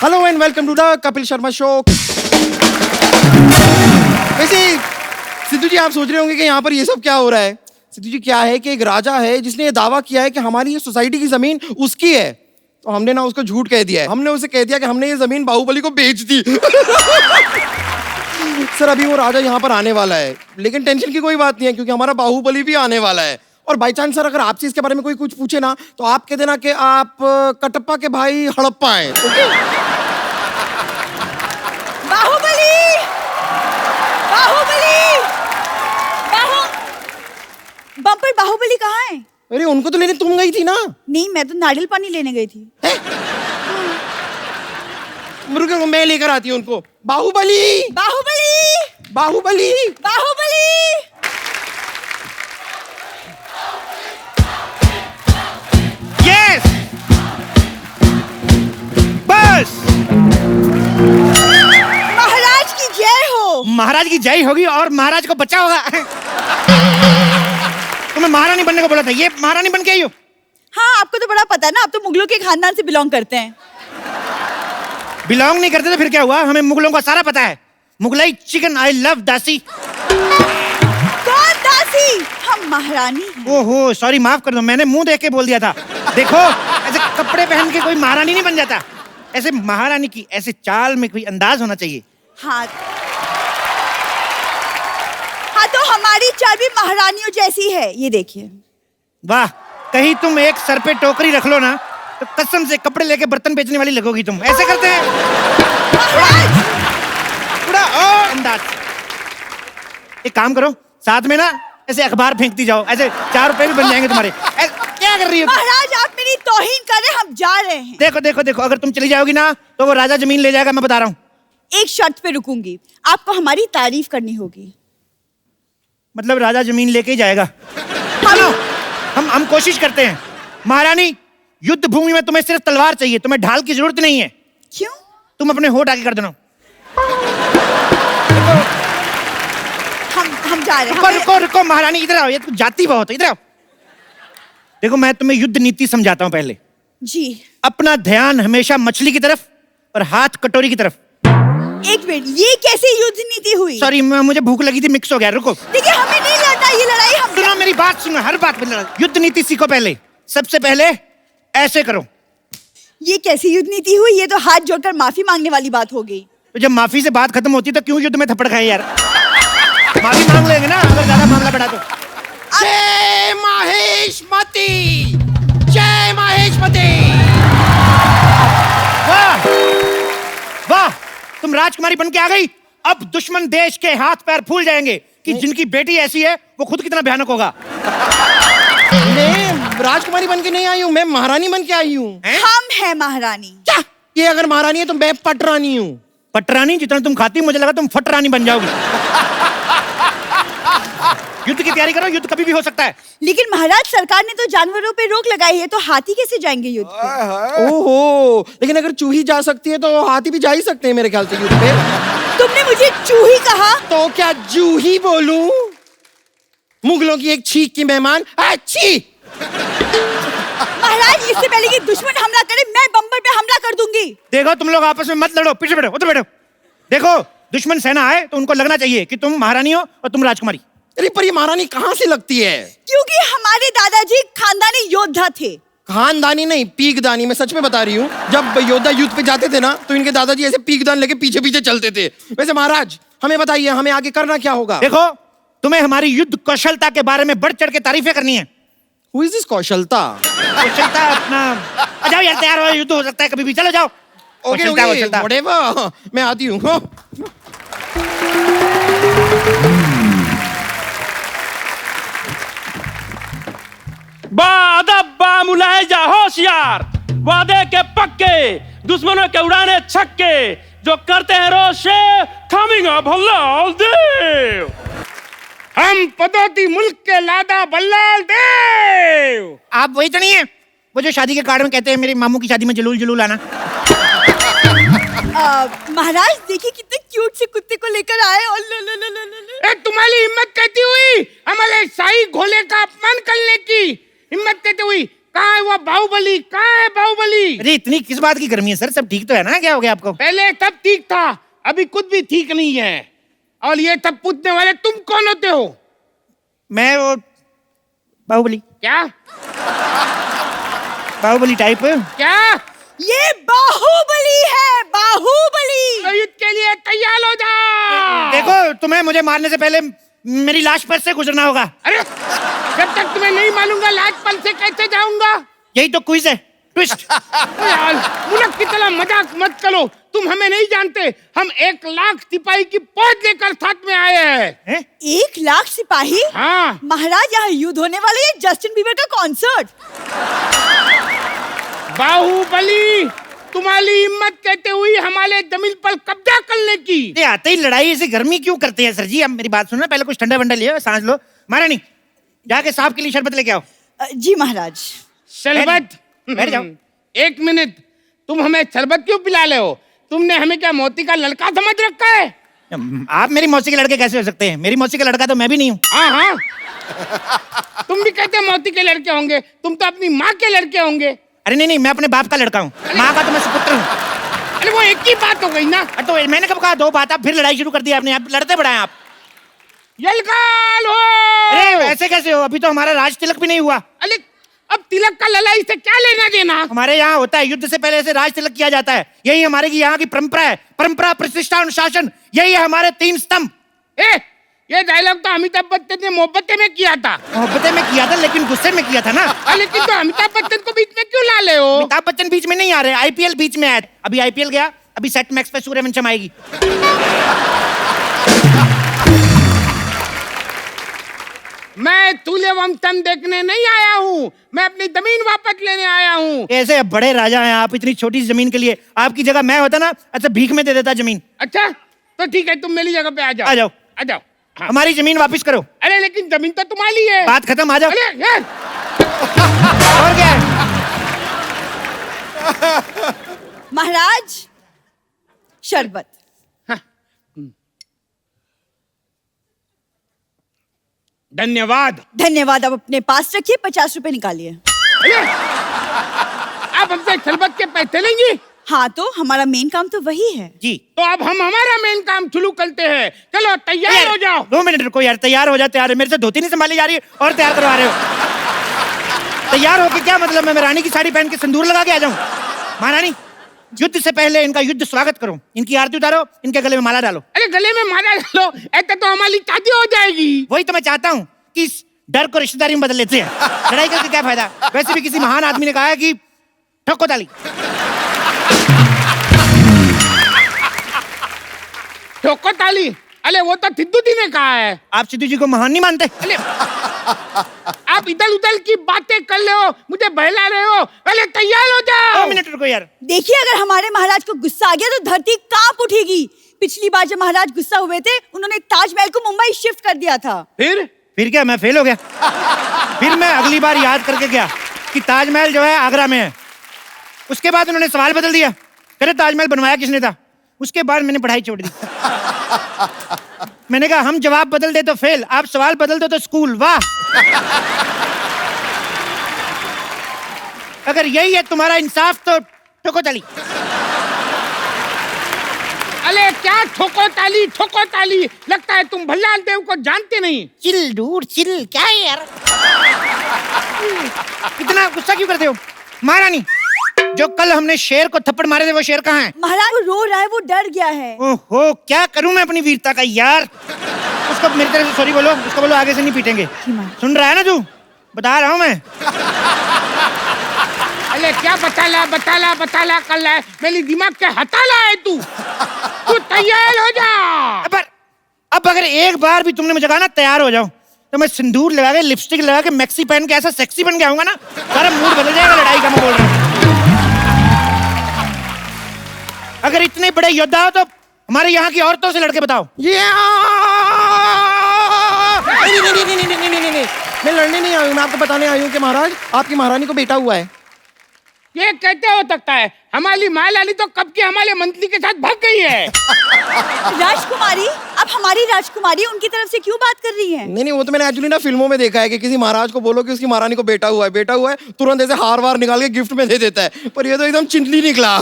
Hello and welcome to the Kapil Sharma show. वैसे सिद्धू जी आप सोच रहे होंगे कि यहाँ पर ये सब क्या हो रहा है। सिद्धू जी क्या है कि एक राजा है जिसने ये दावा किया है कि हमारी ये सोसाइटी की जमीन उसकी है, तो हमने ना उसको झूठ कह दिया है। हमने उसे कह दिया कि हमने ये जमीन बाहुबली को बेच दी। सर अभी वो राजा यहाँ पर आने वाला है, लेकिन टेंशन की कोई बात नहीं है क्योंकि हमारा बाहुबली भी आने वाला है। और बाई चांस सर अगर आपसे इसके बारे में कोई कुछ पूछे ना तो आप कह देना कि आप कटप्पा के भाई हड़प्पा हैं। ओके? बाहुबली बाहुबली बम्पर बाहुबली कहाँ है? अरे उनको तो लेने तुम गई थी ना। नहीं, मैं तो नारियल पानी लेने गई थी। रुको मैं लेकर आती हूँ उनको। बाहुबली बाहुबली बाहुबली बाहुबली यस बस। महाराज की जय हो। महाराज की जय होगी और महाराज को बचा होगा। तुम्हें महारानी बनने को बोला था, ये महारानी बन के आई हो। हाँ, आपको तो बड़ा पता है ना, आप तो मुगलों के खानदान से बिलोंग करते हैं। बिलोंग नहीं करते तो फिर क्या हुआ, हमें मुगलों का सारा पता है। मुगलाई चिकन आई लव दासी। कौन दासी? हम महारानी हैं। ओहो सॉरी, माफ कर दो, मैंने मुंह देख के बोल दिया था। देखो ऐसे कपड़े पहन के कोई महारानी नहीं बन जाता। ऐसे महारानी की ऐसे चाल में कोई अंदाज होना चाहिए। हाँ तो हमारी चाल भी महारानियों जैसी है, ये देखिए। वाह, कहीं तुम एक सर पे टोकरी रख लो ना तो कसम से कपड़े लेके बर्तन बेचने वाली लगोगी तुम। ऐसे करते हैं पूरा और अंदाज। एक काम करो, साथ में ना ऐसे अखबार फेंकती जाओ, ऐसे 4 रुपए भी बन जाएंगे तुम्हारे। क्या कर रही हो महाराज? आप मेरी तौहीन कर रहे हैं, हम जा रहे हैं। देखो देखो देखो, अगर तुम चली जाओगी ना तो वो राजा जमीन ले जाएगा, मैं बता रहा हूँ। एक शर्त पे रुकूंगी, आपको हमारी तारीफ करनी होगी। मतलब राजा जमीन लेके ही जाएगा। हम कोशिश करते हैं। महारानी, युद्ध भूमि में तुम्हें सिर्फ तलवार चाहिए, तुम्हें ढाल की जरूरत नहीं है। क्यों? तुम अपने होठ आगे कर देना। हम जा रहे हैं। रुको रुको महारानी, इधर आओ, ये तो जाती बहुत है, इधर आओ। देखो मैं तुम्हें युद्ध नीति समझाता हूँ पहले। जी। अपना ध्यान हमेशा मछली की तरफ और हाथ कटोरी की तरफ। एक मिनट, ये कैसे युद्ध नीति हुई? सॉरी, मुझे भूख लगी थी, मिक्स हो गया। रुको, देखिए हमें नहीं लड़ना ये लड़ाई। हम सुनो मेरी बात, सुनो, हर बात में युद्ध नीति सीखो पहले। सबसे पहले ऐसे करो। ये कैसी युद्ध नीति हुई? ये तो हाथ जोड़कर माफी मांगने वाली बात हो गई। तो जब माफी से बात खत्म होती तो क्यों युद्ध में थप्पड़ खाए यार। माफी मांग लेंगे ना अगर ज्यादा मामला बढ़ा तो। जय माहेशमती, जय माहेशमती। वाह वाह, तुम राजकुमारी बन के आ गई। अब दुश्मन देश के हाथ पैर फूल जाएंगे कि जिनकी बेटी ऐसी है वो खुद कितना भयानक होगा। मैं राजकुमारी बन के नहीं आई हूँ, मैं महारानी बन के आई हूँ। हम हैं महारानी। क्या? ये अगर महारानी है तो मैं पटरानी हूँ। पटरानी? जितना तुम खाती मुझे लगा तुम फटरानी बन जाओगी। युद्ध की तैयारी करो, युद्ध कभी भी हो सकता है। लेकिन महाराज, सरकार ने तो जानवरों पे रोक लगाई है, तो हाथी कैसे जाएंगे युद्ध पे? ओहो, लेकिन अगर चूही जा सकती है तो हाथी भी जा ही सकते हैं मेरे ख्याल से युद्ध पे। तुमने मुझे चूही कहा? तो क्या जूही बोलूं? मुगलों की एक छींक की मेहमान। अच्छी महाराज, इससे पहले कि दुश्मन हमला करे मैं बम्बर पे हमला कर दूंगी। देखो तुम लोग आपस में मत लड़ो, पीछे बैठो, उधर बैठो। देखो दुश्मन सेना आए तो उनको लगना चाहिए कि तुम महारानी हो और तुम राजकुमारी। अरे पर ये महारानी कहाँ से लगती है? क्योंकि हमारे दादाजी खानदानी योद्धा थे। खानदानी नहीं, पीकदानी। मैं सच में बता रही हूँ, जब योद्धा युद्ध पे जाते थे ना तो इनके दादाजी ऐसे पीकदान लेके पीछे पीछे चलते थे। वैसे महाराज हमें बताइए, हमें आगे करना क्या होगा? देखो तुम्हें हमारी युद्ध कौशलता के बारे में बढ़ चढ़ के तारीफें करनी है। Who is this कौशलता? कौशलता अपना, आ जाओ यार, तैयार हो, युद्ध हो सकता है कभी भी, चलो जाओ। ओके ओके, whatever, मैं आती हूँ। बादब्बा मुलाहिजा होशियार, वादे के पक्के, दुश्मनों के उड़ाने छक्के, जो करते हैं रोशे कमिंग अप भल्लाल देव। हम पदोती मुल्क के लादा बल्लाल देव। आप वही तो नहीं है वो जो शादी के कार्ड में कहते हैं मेरे मामू की शादी में जलूल जलूल आना? महाराज देखिए कितने क्यूट से कुत्ते को लेकर आए। और तुम्हारी हिम्मत कहती हुई हमारे शाही घोड़े का अपमान करने की हिम्मत कहती हुई कहाँ है वो बाहुबली? कहाँ है बाहुबली? अरे इतनी किस बात की गर्मी है सर? सब ठीक तो है ना? क्या हो गया आपको? पहले तब ठीक था, अभी कुछ भी ठीक नहीं है। और ये तब पूछने वाले तुम कौन होते हो? मैं वो बाहुबली। क्या बाहुबली टाइप। क्या? ये बाहुबली है, बाहुबली। तो युद्ध के लिए तैयार हो जाओ। देखो तुम्हें मुझे मारने से पहले मेरी लाश पर से गुजरना होगा। अरे जब तक तुम्हें नहीं मालूंगा लाज पल से कैसे जाऊंगा? यही तो क्विज है, ट्विस्ट। यार मुल्क की तरह मजाक मत करो, तुम हमें नहीं जानते। हम 1 लाख सिपाही की फौज लेकर साथ में आए हैं। 1 लाख सिपाही? हाँ महाराज, यहाँ युद्ध होने वाला है, जस्टिन बीबर का कॉन्सर्ट। बाहुबली, तुम्हारी हिम्मत कहते हुई हमारे जमीन पर कब्जा करने की। ये आते ही लड़ाई ऐसी गर्मी क्यों करते हैं सर जी? अब मेरी बात सुनो, पहले कुछ ठंडा वंडा लियो, सांस लो। महारानी जाके साहब के लिए शरबत लेके आओ। जी महाराज। शरबत? बैठ जाओ। 1 मिनट, तुम हमें शरबत क्यों पिला रहे हो? तुमने हमें क्या मोती का लड़का समझ रखा है? आप मेरी मौसी के लड़के कैसे हो सकते हैं? मेरी मौसी का लड़का तो मैं भी नहीं हूँ। हाँ हाँ, तुम भी कहते मोती के लड़के होंगे, तुम तो अपनी माँ के लड़के होंगे। अरे नहीं, मैं अपने बाप का लड़का हूँ, माँ का तो मैं सुपुत्र हूँ। अरे वो एक ही बात हो गई ना। तो मैंने कब कहा 2 बात? आप फिर लड़ाई शुरू कर दी आपने। आप लड़ते बढ़ाए आप। यलकाल हो। अरे ऐसे कैसे हो? अभी तो हमारा राज तिलक भी नहीं हुआ। अरे अब तिलक का लड़ाई से क्या लेना देना? हमारे यहाँ होता है, युद्ध से पहले से राज तिलक किया जाता है। यही हमारे यहाँ की परंपरा है। परंपरा, प्रतिष्ठा, अनुशासन, यही है हमारे 3 स्तंभ। ये डायलॉग तो अमिताभ बच्चन ने मोहब्बतें में किया था। मोहब्बतें में किया था, लेकिन गुस्से में किया था ना। लेकिन तो अमिताभ बच्चन को बीच में क्यों ला ले हो? अमिताभ बच्चन बीच में नहीं आ रहे, आईपीएल बीच में आया। अभी आईपीएल गया, अभी सेट मैक्स पे सूर्यवंशम आएगी। मैं सूर्यवंशम देखने नहीं आया हूँ, मैं अपनी जमीन वापस लेने आया हूँ। ऐसे बड़े राजा हैं आप, इतनी छोटी सी जमीन के लिए। आपकी जगह मैं होता ना, अच्छा भीख में दे देता जमीन। अच्छा तो ठीक है, तुम मेरी जगह पे आ जाओ। आ जाओ, आ जाओ। हाँ। हमारी जमीन वापस करो। अरे लेकिन जमीन तो तुम्हारी है। बात खत्म, आ जाओ। अरे यार और क्या है? महाराज, शरबत। धन्यवाद। धन्यवाद। आप अपने पास रखिए, 50 रुपए निकालिए। अरे आप हमसे शरबत के पैसे लेंगी? हाँ, तो हमारा मेन काम तो वही है जी। तो अब हम हमारा मेन काम शुरू करते हैं। चलो तैयार हो जाओ। 2 मिनट रुको यार, तैयार हो जाओ। तैयार है, मेरे से धोती नहीं संभाली जा रही है और तैयार करवा रहे हो। तैयार होके क्या मतलब? मैं रानी की साड़ी पहन के सिंदूर लगा के आ जाऊं? महारानी, युद्ध से पहले इनका युद्ध स्वागत करो, इनकी आरती उतारो, इनके गले में माला डालो। अरे गले में माला डालो, ऐसा तो हमारी शादी हो जाएगी। वही तो मैं चाहता हूँ कि इस डर को रिश्तेदारी में बदल लेते हैं। लड़ाई करके क्या फायदा? वैसे भी किसी महान आदमी ने कहा है कि ठोको ताली। ठोको ताली? अरे वो तो सिद्धू जी ने कहा है। आप सिद्धू जी को महान नहीं मानते? अरे आप इधर उधर की बातें कर रहे हो, मुझे बहला रहे हो। पहले तैयार हो जाओ। 2 मिनट रुको यार। देखिए, अगर हमारे महाराज को गुस्सा आ गया तो धरती कांप उठेगी। पिछली बार जब महाराज गुस्सा हुए थे, उन्होंने ताजमहल को मुंबई शिफ्ट कर दिया था। फिर क्या मैं फेल हो गया? फिर मैं अगली बार याद करके गया कि ताजमहल जो है आगरा में है। उसके बाद उन्होंने सवाल बदल दिया, कहते ताजमहल बनवाया किसने था? उसके बाद मैंने पढ़ाई छोड़ दी। मैंने कहा हम जवाब बदल दे तो फेल, आप सवाल बदल दो तो स्कूल। वाह! अगर यही है तुम्हारा इंसाफ तो ठोको ताली। अरे क्या ठोको ताली? ठोको ताली? लगता है तुम भल्लाल देव को जानते नहीं। चिल डूड चिल, क्या है यार? इतना गुस्सा क्यों करते हो? महारानी, जो कल हमने शेर को थप्पड़ मारे थे वो शेर कहाँ है? महाराज, वो रो रहा है, वो डर गया है। ओहो, क्या करूं मैं अपनी वीरता का यार? उसको मेरी तरफ से सॉरी बोलो, उसको बोलो आगे से नहीं पीटेंगे। सुन रहा है ना तू? बता रहा हूं मैं। अरे क्या बता ला कर रहा है? मेरी दिमाग के हटा ला है तू। तू तैयार हो जा। अब अगर एक बार भी तुमने मुझे कहा ना तैयार हो जाओ, तो मैं सिंदूर लगा के, लिपस्टिक लगा के, मैक्सी पहन के ऐसा सेक्सी बन के आऊंगा ना, सारा मूड बदल जाएगा लड़ाई का। मैं बोल रहा हूँ, अगर इतने बड़े योद्धा हो तो हमारे यहाँ की औरतों से लड़के बताओ। नहीं, मैं लड़ने नहीं आई हूँ। मैं आपको बताने आई हूँ कि महाराज, आपकी महारानी को बेटा हुआ है। ये कहते हो सकता है? हमारी मालाली तो कब की हमारे मंत्री के साथ भाग गई है। राजकुमारी, अब हमारी राजकुमारी उनकी तरफ से क्यों बात कर रही है? नहीं, वो तो मैंने एक्चुअली ना फिल्मों में देखा है कि किसी महाराज को बोलो कि उसकी महारानी को बेटा हुआ है, तुरंत ऐसे हार वार निकाल के गिफ्ट में दे देता है। पर ये तो एकदम चिंटली निकला।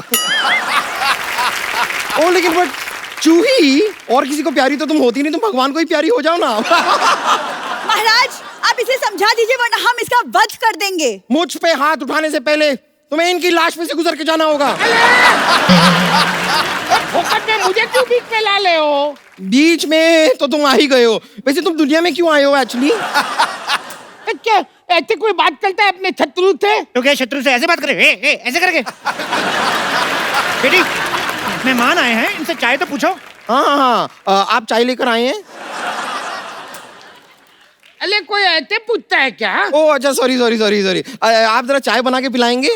ओ लेकिन बट चूही और किसी को प्यारी तो तुम होती नहीं, तुम भगवान को ही प्यारी हो जाओ ना। महाराज, आप इसे समझा दीजिए वरना हम इसका वध कर देंगे। मुझ पे हाथ उठाने से पहले तुम्हें इनकी लाश पे से गुजर के जाना होगा। फोकट में मुझे क्यों बीच में ला ले हो? बीच में तो तुम आ ही गए हो। वैसे तुम दुनिया में क्यों आए हो एक्चुअली? क्या ऐसे कोई बात करता है अपने शत्रु से? तो क्या शत्रु से ऐसे बात करे? ऐसे करके? बेटी, मेहमान आए हैं, इनसे चाय तो पूछो। हाँ, आप चाय लेकर आए हैं? अरे कोई ऐसे पूछता है क्या? ओ अच्छा, सॉरी। आप जरा चाय बना के पिलाएंगे?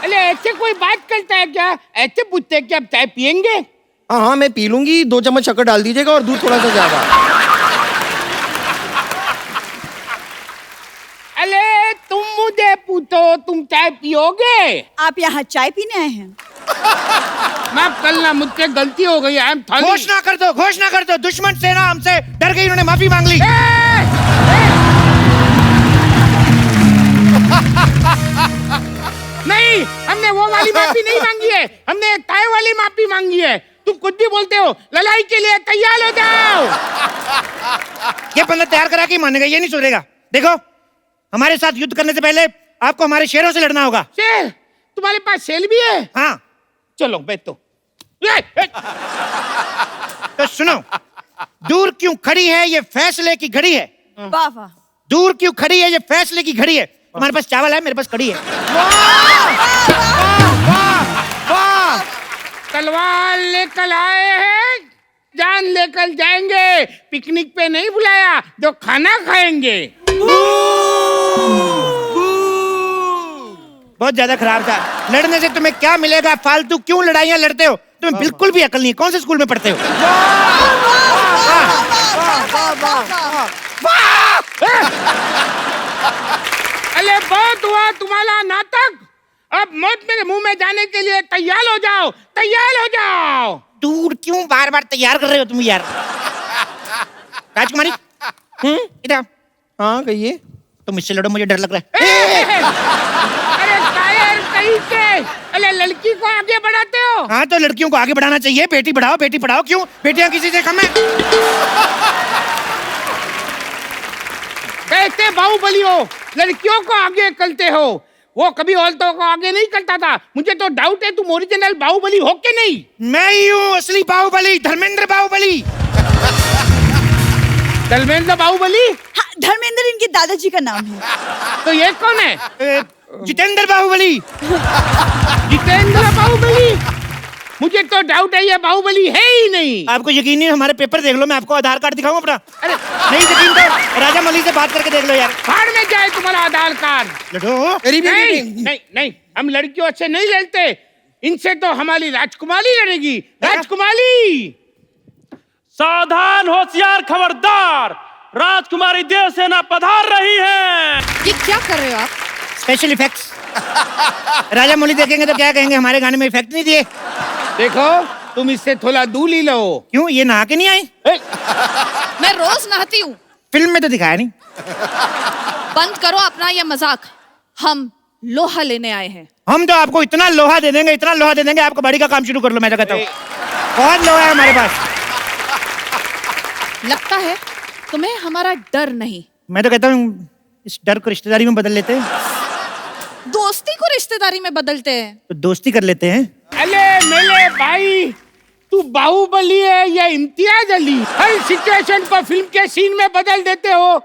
अरे ऐसे कोई बात करता है क्या? ऐसे पूछते हैं कि आप चाय पियेंगे? हाँ, मैं पी लूंगी। 2 चम्मच शक्कर डाल दीजिएगा और दूध थोड़ा सा ज्यादा। अरे तुम मुझे पूछो, तुम चाय पियोगे? आप यहाँ चाय पीने आए हैं? माफ करना, मुझसे गलती हो गई। I am sorry. घोषणा कर दो, दुश्मन सेना हमसे डर गई, उन्होंने माफी मांग ली। नहीं, हमने वो वाली माफी नहीं मांगी है, हमने चाय वाली माफी मांगी है। तुम कुछ भी बोलते हो। लड़ाई के लिए तैयार हो जाओ। ये बंदा तैयार करा के मानेगा, ये नहीं सुधरेगा। देखो, हमारे साथ युद्ध करने से पहले आपको हमारे शेरों से लड़ना होगा। शेर? तुम्हारे पास शेर भी है? हाँ, चलो बैठो। तो सुनो, दूर क्यों खड़ी है, ये फैसले की घड़ी है। वाह वाह। दूर क्यों खड़ी है, ये फैसले की घड़ी है। हमारे पास चावल है, मेरे पास कड़ी है। तलवार लेकर आए हैं, जान लेकर जाएंगे। पिकनिक पे नहीं बुलाया, जो खाना खाएंगे। बहुत ज्यादा खराब था। लड़ने से तुम्हें क्या मिलेगा? फालतू क्यों लड़ाइयाँ लड़ते हो? तुम्हें बिल्कुल भी अकल नहीं है। कौन से स्कूल में पढ़ते हो? अरे बहुत हुआ तुम्हारा नाटक। अब मौत मेरे मुंह में जाने के लिए तैयार हो जाओ, तैयार हो जाओ। दूर क्यों बार बार तैयार कर रहे हो तुम यार? राजकुमारी, इधर। हाँ कहिए। तुम इससे लड़ो, मुझे डर लग रहा है। अरे कायर कहीं के। अरे लड़की को आगे बढ़ाते हो? हाँ, तो लड़कियों को आगे बढ़ाना चाहिए। बेटी बढ़ाओ, बेटी पढ़ाओ। क्यों? बेटियां किसी से कम है? कहते बाहुबली हो, लड़कियों को आगे करते हो। वो कभी औरतों को आगे नहीं करता था। मुझे तो डाउट है तुम ओरिजिनल बाहुबली हो के नहीं। मैं ही हूँ असली बाहुबली, धर्मेंद्र बाहुबली। धर्मेंद्र बाहुबली? हाँ, धर्मेंद्र इनके दादाजी का नाम है। तो ये कौन है? जितेंद्र बाहुबली। जितेंद्र बाहुबली? मुझे तो डाउट है ये बाहुबली है ही नहीं। आपको यकीन नहीं? हमारे पेपर देख लो, मैं आपको आधार कार्ड दिखाऊं अपना। अरे नहीं यकीन तो राजा मौली से बात करके देख लो यार। फाड़ में जाए तुम्हारा आधार कार्ड। लड़ो। नहीं, हम लड़कियों से नहीं लड़ते। इनसे तो हमारी राजकुमारी लड़ेगी। राजकुमारी! सावधान, होशियार, खबरदार, राजकुमारी देव सेना पधार रही है। ये क्या कर रहे हो आप? Special effects. राजा मौली देखेंगे तो क्या कहेंगे, हमारे गाने में इफेक्ट नहीं दिए। देखो, तुम इससे थोड़ा दूर ही लो। क्यों? ये नहा के नहीं आई? मैं रोज नहाती हूँ। फिल्म में तो दिखाया नहीं। बंद करो अपना ये मजाक। हम लोहा लेने आए हैं। हम तो आपको इतना लोहा दे देंगे, इतना लोहा दे देंगे, आपको बड़ी का काम शुरू कर लो। मैं तो कहता हूँ बहुत लोहा है हमारे पास। लगता है तुम्हें हमारा डर नहीं। मैं तो कहता हूँ इस डर को रिश्तेदारी में बदल लेते हैं। दोस्ती को रिश्तेदारी में बदलते हैं। तो दोस्ती कर लेते हैं। अरे मेरे भाई, तू बाहुबली है या इम्तियाज अली? हर सिचुएशन को फिल्म के सीन में बदल देते हो।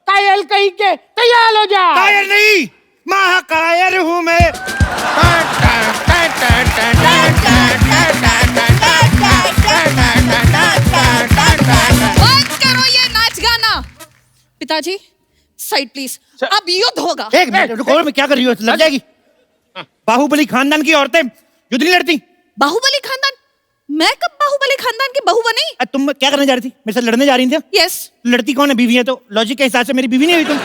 कायल कहीं के, तैयार हो जा। कायर नहीं, महाकायर हूँ मैं। बंद करो ये नाच गाना। पिताजी साइड प्लीज, अब युद्ध होगा। एक मिनट रुको, मैं क्या कर रही हो? लग जाएगी। बाहुबली खानदान की औरतें युद्ध नहीं लड़ती। बाहुबली खानदान? मैं कब बाहुबली खानदान की बहू बनी? तुम क्या करने जा रही थी? मेरे साथ लड़ने जा रही थी? यस। लड़ती कौन है? बीवी है तो लॉजिक के हिसाब से मेरी बीवी नहीं हुई तुम।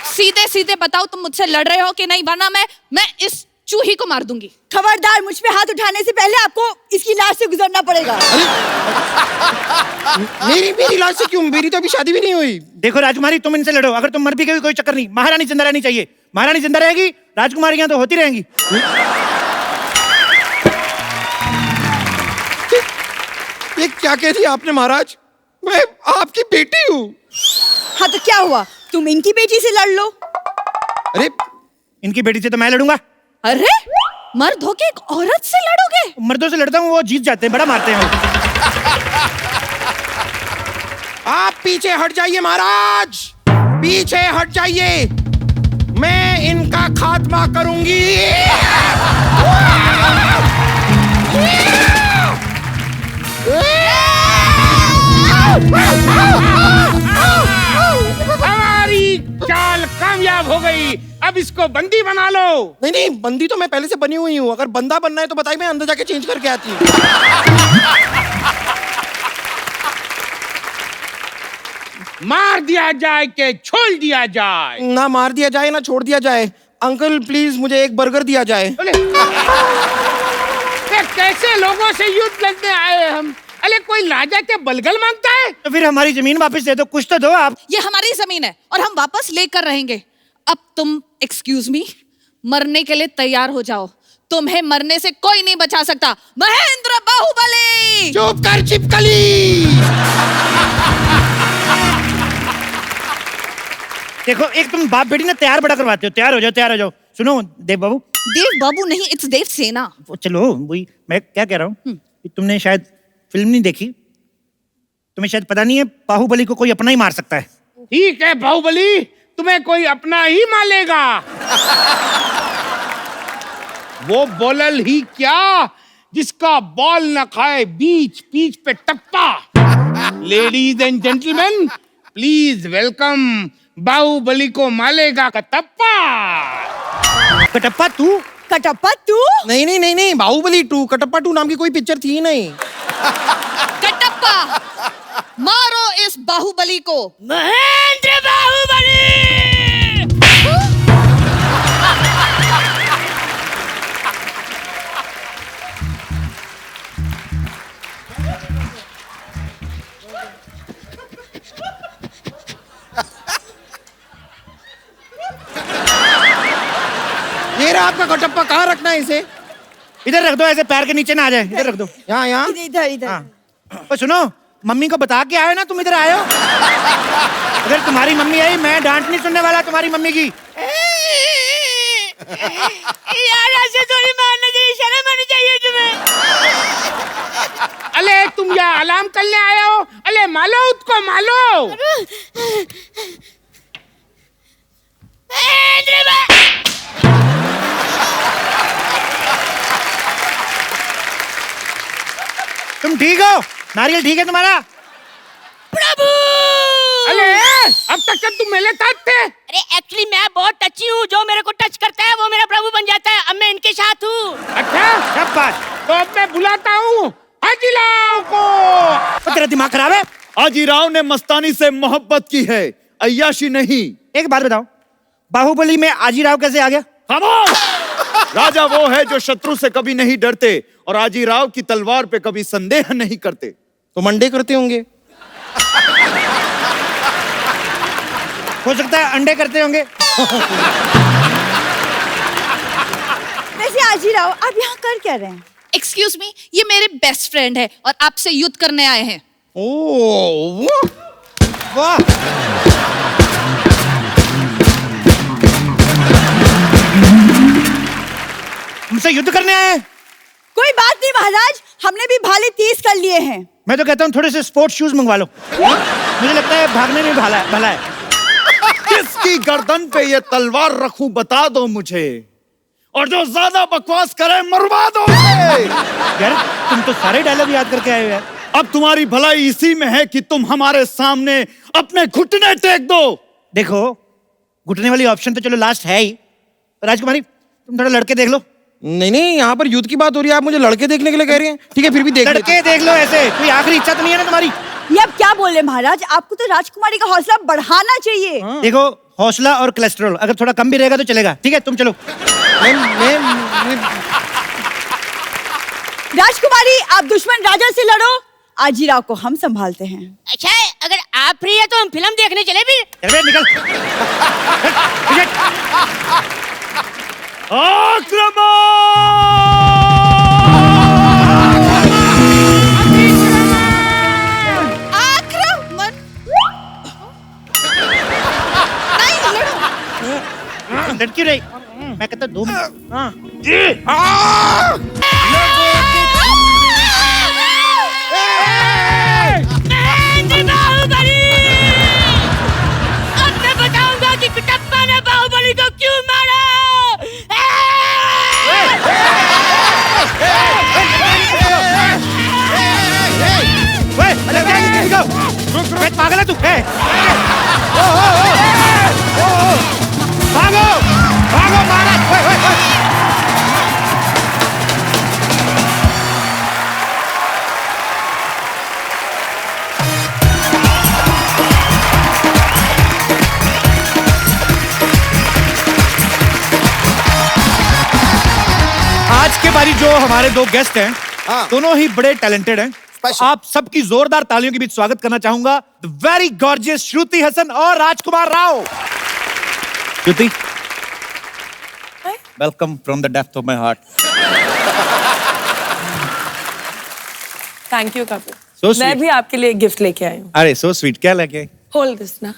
सीधे सीधे बताओ तुम मुझसे लड़ रहे हो कि नहीं, वरना मैं इस चूही को मार दूंगी। खबरदार, मुझ पे हाथ उठाने से पहले आपको इसकी लाश से गुजरना पड़ेगा। मेरी लाश से क्यों? मेरी तो अभी शादी भी नहीं हुई। देखो राजकुमारी, तुम इनसे लड़ो, अगर तुम मर भी गई कोई चक्कर नहीं, महारानी जिंदा रहनी चाहिए। महारानी जिंदा रहेगी, राजकुमारियां तो होती रहेंगी। ये क्या कह दिया आपने महाराज? मैं आपकी बेटी हूँ। हाँ तो क्या हुआ, तुम इनकी बेटी से लड़ लो। अरे इनकी बेटी से तो मैं लड़ूंगा। अरे मर्द होके एक औरत से लड़ोगे? मर्दों से लड़ता हूँ, वो जीत जाते हैं, बड़ा मारते हैं वो। आप पीछे हट जाइए महाराज, पीछे हट जाइए, मैं इनका खात्मा करूंगी। हमारी चाल कामयाब हो गई, अब इसको बंदी बना लो। नहीं नहीं, बंदी तो मैं पहले से बनी हुई हूँ। अगर बंदा बनना है तो बताइए, मैं अंदर जाके चेंज करके आती हूँ। मार दिया जाए कि छोड़ दिया जाए? ना मार दिया जाए ना छोड़ दिया जाए। अंकल प्लीज मुझे एक बर्गर दिया जाए। बोले, ये कैसे लोगों से युद्ध लड़ने आए हम? अरे कोई राजा के बलगल मांगता है? तो फिर हमारी जमीन वापस दे दो, कुछ तो दो आप। ये हमारी जमीन है और हम वापस लेकर रहेंगे। अब तुम एक्सक्यूज मी, मरने के लिए तैयार हो जाओ। तुम्हें मरने से कोई नहीं बचा सकता। महेंद्र बाहुबली! चुप कर चिपकली। देखो, एक तुम बाप बेटी ना तैयार बड़ा करवाते हो। तैयार हो जाओ, तैयार हो जाओ। सुनो देव बाबू। देव बाबू नहीं, इट्स देव सेना। चलो वही मैं क्या कह रहा हूँ कि तुमने शायद फिल्म नहीं देखी, तुम्हें शायद पता नहीं है बाहुबली को कोई अपना ही मार सकता है। ठीक है बाहुबली, तुम्हें कोई अपना ही मालेगा। वो बोलल ही क्या जिसका बॉल न खाए बीच पीच पे टप्पा। Ladies and gentleman, please welcome Baahubali को मालेगा कटप्पा। कटप्पा तू? कटप्पा तू? नहीं नहीं नहीं नहीं, बाहुबली 2, कटप्पा 2 नाम की कोई पिक्चर थी नहीं। कटप्पा, मारो इस बाहुबली को। महेंद्र बाहुबली! ये रहा आपका कटप्पा। कहाँ रखना है इसे? इधर रख दो, ऐसे पैर के नीचे ना आ जाए। इधर रख दो। यहाँ यहाँ। इधर इधर। हाँ। और सुनो, मम्मी को बता के आए ना तुम इधर आए हो। अगर तुम्हारी मम्मी आई, मैं डांट नहीं सुनने वाला तुम्हारी मम्मी की। यार ऐसे थोड़ी मारने चाहिए, शर्म आनी चाहिए तुम्हें। अले तुम यहाँ अलार्म करने आए हो? अले मालो उसको, मालो। तुम ठीक हो? नारियल ठीक है तुम्हारा? प्रभु! अले अब तक तो तुम मेरे साथ थे। अरे एक्चुअली मैं बहुत टची हूँ, जो मेरे को टच करता है वो मेरा प्रभु बन जाता है। अब मैं इनके साथ हूँ। अच्छा सब बात। तो अब मैं बुलाता हूँ हाजीराव को। तो तेरा दिमाग खराब है? हाजीराव ने मस्तानी से मोहब्बत की है, अय्याशी नहीं। एक बात बताओ, बाहुबली में आजीराव कैसे आ गया? खामोश! राजा वो है जो शत्रु से कभी नहीं डरते और आजीराव की तलवार पे कभी संदेह नहीं करते। तो मंडे करते होंगे। हो सकता है अंडे करते होंगे। वैसे आजीराव, आप यहाँ कर क्या रहे हैं? एक्सक्यूज मी, ये मेरे बेस्ट फ्रेंड है और आपसे युद्ध करने आए हैं। ओह वाह! मुझसे युद्ध करने आए हैं? कोई बात नहीं महाराज, हमने भी भाले तेज कर लिए हैं। मैं तो कहता हूँ थोड़े से स्पोर्ट्स शूज मंगवा लो। मुझे लगता है भागने में भला है। किसकी गर्दन पे ये तलवार रखूं बता दो मुझे, और जो ज्यादा बकवास करे मरवा दो उसे। यार तुम तो सारे डायलॉग याद करके आए हो यार। अब तुम्हारी भलाई इसी में है कि तुम हमारे सामने अपने घुटने टेक दो। देखो, घुटने वाली ऑप्शन तो चलो लास्ट है ही। राजकुमारी, तुम थोड़ा लड़के देख लो। नहीं नहीं, यहाँ पर युद्ध की बात हो रही है, आप मुझे लड़के देखने के लिए कह रही हैं। ठीक है, फिर भी देख लेते लड़के देख लो ऐसे। कोई आखिरी इच्छा तो नहीं है ना तुम्हारी? ये अब क्या बोल रहे महाराज? आपको तो राजकुमारी का हौसला बढ़ाना चाहिए। देखो, हौसला और कोलेस्ट्रॉल अगर थोड़ा कम भी रहेगा तो चलेगा। ठीक है, तुम चलो। राजकुमारी, आप दुश्मन राजा से लड़ो, आजीराव को हम संभालते हैं। अच्छा है, अगर आप फ्री है तो हम फिल्म देखने चले फिर। चल बे, निकल। आक्रमण। नहीं लड़ो। लड़की रही, मैं कहता 2 मिनट। हाँ। महेंद्र बाहुबली, अब मैं बताऊंगा कि कटप्पा ने बाहुबली को क्यों मारा। पागल है तू? भागो भागो महाराज। आज के बारी जो हमारे 2 गेस्ट हैं, दोनों ही बड़े टैलेंटेड हैं। आप सबकी जोरदार तालियों के बीच स्वागत करना चाहूंगा the very gorgeous Shruti Haasan और Rajkummar Rao. Shruti, welcome from the depth of my heart. Thank you Kapoor. So मैं sweet. भी आपके लिए गिफ्ट लेके आई हूँ। अरे सो स्वीट, क्या लेके आई? होल्ड दिस ना।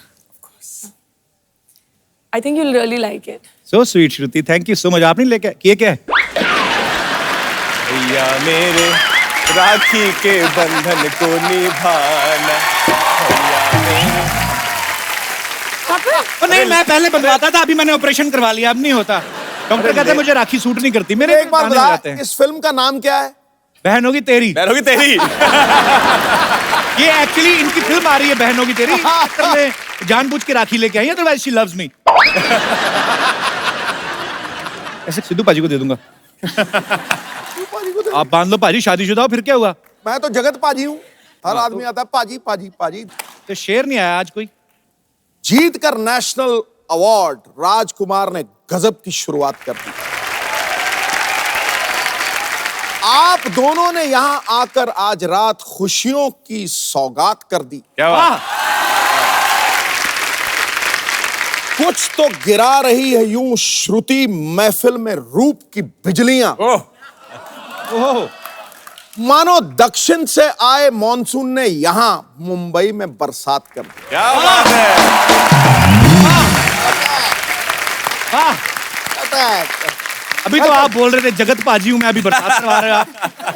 I think you will really like it. So sweet Shruti, thank you so much. आपने लेके ये क्या है? भैया मेरे राखी के बंधन को निभाना, भैया मेरे। ओ नहीं, मैं पहले बनवाता था, अभी मैंने ऑपरेशन करवा लिया, अब नहीं होता। डॉक्टर कहते हैं मुझे राखी सूट नहीं करती। मेरे एक बार गाने बता, लगाते हैं। इस फिल्म का नाम क्या है? बहन होगी तेरी। बहन होगी तेरी। ये एक्चुअली इनकी फिल्म आ रही है बहन होगी तेरी। इस चक्कर में जानबूझ के राखी लेके आई है, अदरवाइज शी लव्स मी। ऐसे सिद्धू पाजी को दे दूंगा। आप बांध लो पाजी, शादीशुदा हो फिर क्या हुआ? मैं तो जगत पाजी हूँ, हर आदमी आता है पाजी पाजी पाजी। तो शेर नहीं आया आज कोई? जीत कर नेशनल अवार्ड राजकुमार ने गजब की शुरुआत कर दी। आप दोनों ने यहां आकर आज रात खुशियों की सौगात कर दी। क्या बात? कुछ तो गिरा रही है यूं श्रुति महफिल में रूप की बिजलियां। ओह, मानो दक्षिण से आए मॉनसून ने यहां मुंबई में बरसात कर दी। क्या बात है? अभी तो आप बोल रहे थे जगत पाजी हूं मैं, अभी बरसात करवा रहे हो आप।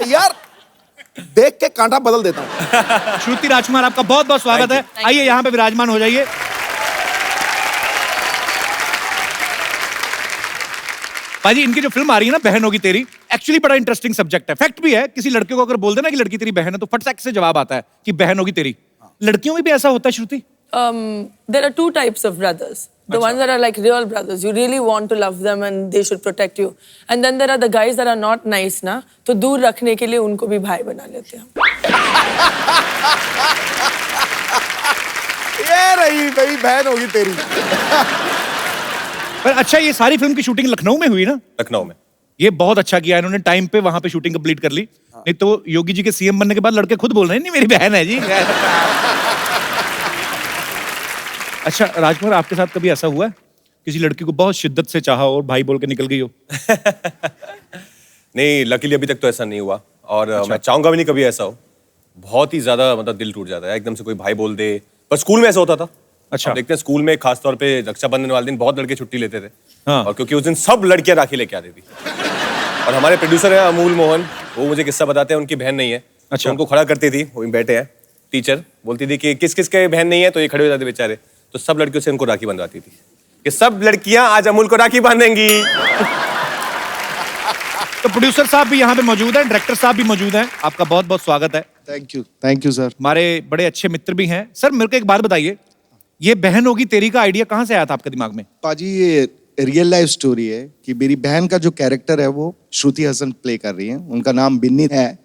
यार देख के कांटा बदल देता हूं। श्रुति राजकुमार, आपका बहुत बहुत स्वागत है। आइए यहाँ पे विराजमान हो जाइए। पाजी, इनकी जो फिल्म आ रही है ना बहन होगी तेरी, एक्चुअली बड़ा इंटरेस्टिंग सब्जेक्ट है। फैक्ट भी है, किसी लड़के को अगर बोल देना कि लड़की तेरी बहन है तो फट से जवाब आता है कि बहन होगी तेरी। लड़कियों में भी ऐसा होता है श्रुति? There are 2 types of brothers. The ones that are like real brothers. You really want to love them and they should protect you. And then there are the guys that are not nice ना, तो दूर रखने के लिए उनको भी भाई बना लेते हैं। ये रही भाई बहन होगी तेरी। पर अच्छा, ये सारी फिल्म की शूटिंग लखनऊ में हुई ना? लखनऊ में। ये बहुत अच्छा किया इन्होंने, टाइम पे वहां पे शूटिंग कंप्लीट कर ली। नहीं तो योगी जी के सीएम बनने के बाद लड़के खुद बोल रहे हैं नहीं मेरी बहन है जी। अच्छा राजकुमार, आपके साथ कभी ऐसा हुआ है किसी लड़की को बहुत शिद्दत से चाहा और भाई बोल के निकल गई हो? नहीं, लकीली अभी तक तो ऐसा नहीं हुआ और मैं चाहूंगा भी नहीं कभी ऐसा हो। बहुत ही ज्यादा मतलब दिल टूट जाता है एकदम से कोई भाई बोल दे। पर स्कूल में ऐसा होता था। अच्छा, देखते हैं स्कूल में खासतौर पे रक्षाबंधन वाले दिन बहुत लड़के छुट्टी लेते थे। हाँ। और क्योंकि उस दिन सब लड़कियां राखी लेके आती थी और हमारे प्रोड्यूसर हैं अमूल मोहन, वो मुझे किस्सा बताते हैं, उनकी बहन नहीं है। अच्छा। तो उनको खड़ा करती थी, वो बैठे हैं, टीचर बोलती थी कि किस किस के बहन नहीं है, तो ये खड़े हो जाते बेचारे। तो सब लड़कियों से उनको राखी बंधवाती थी कि सब लड़कियां आज अमूल को राखी बांधेंगी। तो प्रोड्यूसर साहब भी यहाँ पे मौजूद हैं, डायरेक्टर साहब भी मौजूद हैं, आपका बहुत बहुत स्वागत है। Thank you sir. हमारे बड़े अच्छे मित्र भी हैं। सर मेरे को एक बात बताइए, ये बहन होगी तेरी का आइडिया कहाँ से आया था आपके दिमाग में? पाजी, ये रियल लाइफ स्टोरी है कि मेरी बहन का जो कैरेक्टर है वो श्रुति हसन प्ले कर रही है। उनका नाम बिन्नी है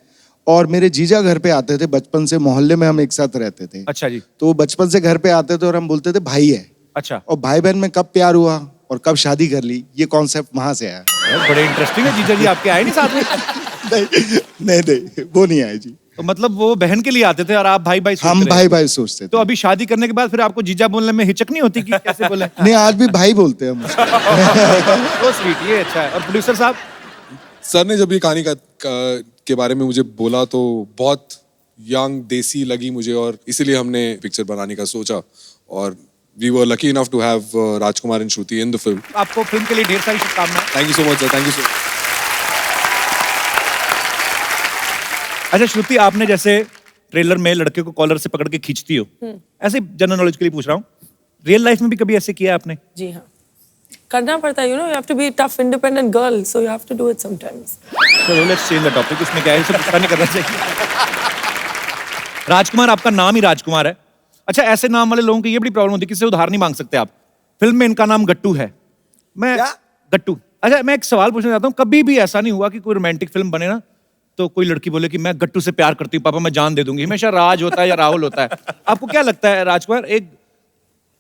और मेरे जीजा घर पे आते थे बचपन से, मोहल्ले में हम एक साथ रहते थे। अच्छा जी। तो बचपन से घर पे आते थे और हम बोलते थे भाई है। अच्छा। और भाई बहन में कब प्यार हुआ और कब शादी कर ली, ये कॉन्सेप्ट वहां से आया। बड़े इंटरेस्टिंग है जीजा जी, आपके आए नहीं साथ में? नहीं वो नहीं आए जी। तो मतलब वो बहन के लिए आते थे और आप भाई भाई हम भाई भाई सोचते थे। तो अभी शादी करने के बाद फिर आपको जीजा बोलने में हिचक नहीं होती कि कैसे बोले? नहीं, आज भी भाई बोलते हैं हम। तो स्वीट, ये अच्छा है। और प्रोड्यूसर साहब? सर ने जब ये कहानी के बारे में मुझे बोला तो बहुत यंग देसी लगी मुझे, और इसीलिए हमने पिक्चर बनाने का सोचा, और we were lucky enough to have Rajkumar and Shruti in the film. आपको फिल्म के लिए ढेर सारी शुभकामनाएं। Thank you so much, sir. Thank you so much. अच्छा श्रुति, आपने जैसे ट्रेलर में लड़के को कॉलर से पकड़ के खींचती हो, ऐसे जनरल नॉलेज के लिए पूछ रहा हूँ, रियल लाइफ में भी कभी ऐसे किया आपने? जी हाँ, करना पड़ता है, you know, you have to be a tough independent girl, so you have to do it sometimes. चलो लेट्स चेंज द टॉपिक, इसमें क्या है, इसे गुस्सा नहीं करना चाहिए। राजकुमार, आपका नाम ही राजकुमार है। अच्छा, ऐसे नाम वाले लोगों की ये बड़ी प्रॉब्लम होती है, किसी से उधार नहीं मांग सकते आप। फिल्म में इनका नाम गट्टू है। गट्टू। अच्छा, मैं एक सवाल पूछना चाहता हूँ, कभी भी ऐसा नहीं हुआ कि कोई रोमांटिक फिल्म बने ना तो कोई लड़की बोले कि मैं गट्टू से प्यार करती हूँ, पापा मैं जान दे दूंगी? हमेशा राज होता है या राहुल होता है। आपको क्या लगता है राजकुमार, एक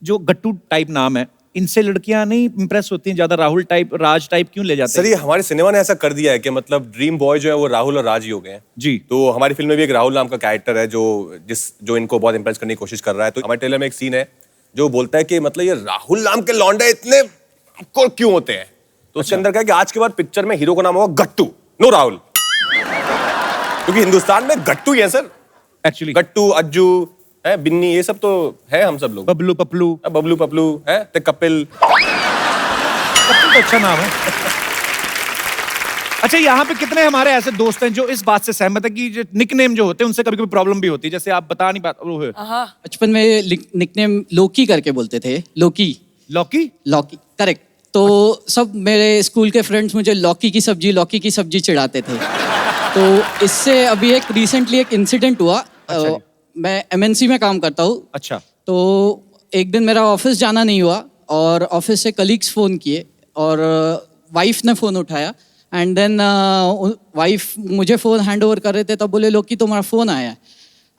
जो गट्टू टाइप नाम है, इनसे लड़कियां नहीं इंप्रेस होती हैं ज्यादा? राहुल टाइप, राज टाइप क्यों ले जाते हैं? सर ये हमारे सिनेमा ने ऐसा कर दिया है कि मतलब ड्रीम बॉय जो है वो राहुल और राज ही हो गए हैं जी। तो हमारी फिल्म में भी एक राहुल नाम का कैरेक्टर है जो इनको बहुत इंप्रेस करने की कोशिश कर रहा है। तो हमारे ट्रेलर में एक सीन है जो बोलता है कि मतलब ये राहुल नाम के लौंडे इतने आपको क्यों होते हैं। तो उसके अंदर क्या है कि आज के बाद पिक्चर में हीरो का नाम होगा गट्टू, नो राहुल, क्योंकि हिंदुस्तान में गट्टू ही है सर। एक्चुअली गट्टू, अज्जू है, बिन्नी, ये सब तो है हम सब लोग। बबलू पपलू, बबलू पपलू है, ते कपिल। कपिल तो अच्छा नाम है। अच्छा, यहाँ पे कितने हमारे ऐसे दोस्त हैं जो इस बात से सहमत है कि निकनेम जो होते हैं उनसे कभी कभी प्रॉब्लम भी होती है, जैसे आप बता नहीं पाते? बचपन में निकनेम लोकी करके बोलते थे। लोकी, लौकी, लौकी, करेक्ट। तो सब मेरे स्कूल के फ्रेंड्स मुझे लौकी की सब्जी चिढ़ाते थे। तो इससे अभी एक रिसेंटली एक इंसिडेंट हुआ। अच्छा मैं MNC में काम करता हूँ। अच्छा। तो एक दिन मेरा ऑफिस जाना नहीं हुआ और ऑफिस से कलीग्स फ़ोन किए और वाइफ ने फ़ोन उठाया एंड देन वाइफ मुझे फ़ोन हैंड ओवर कर रहे थे, तब बोले लोकी तुम्हारा फ़ोन आया है।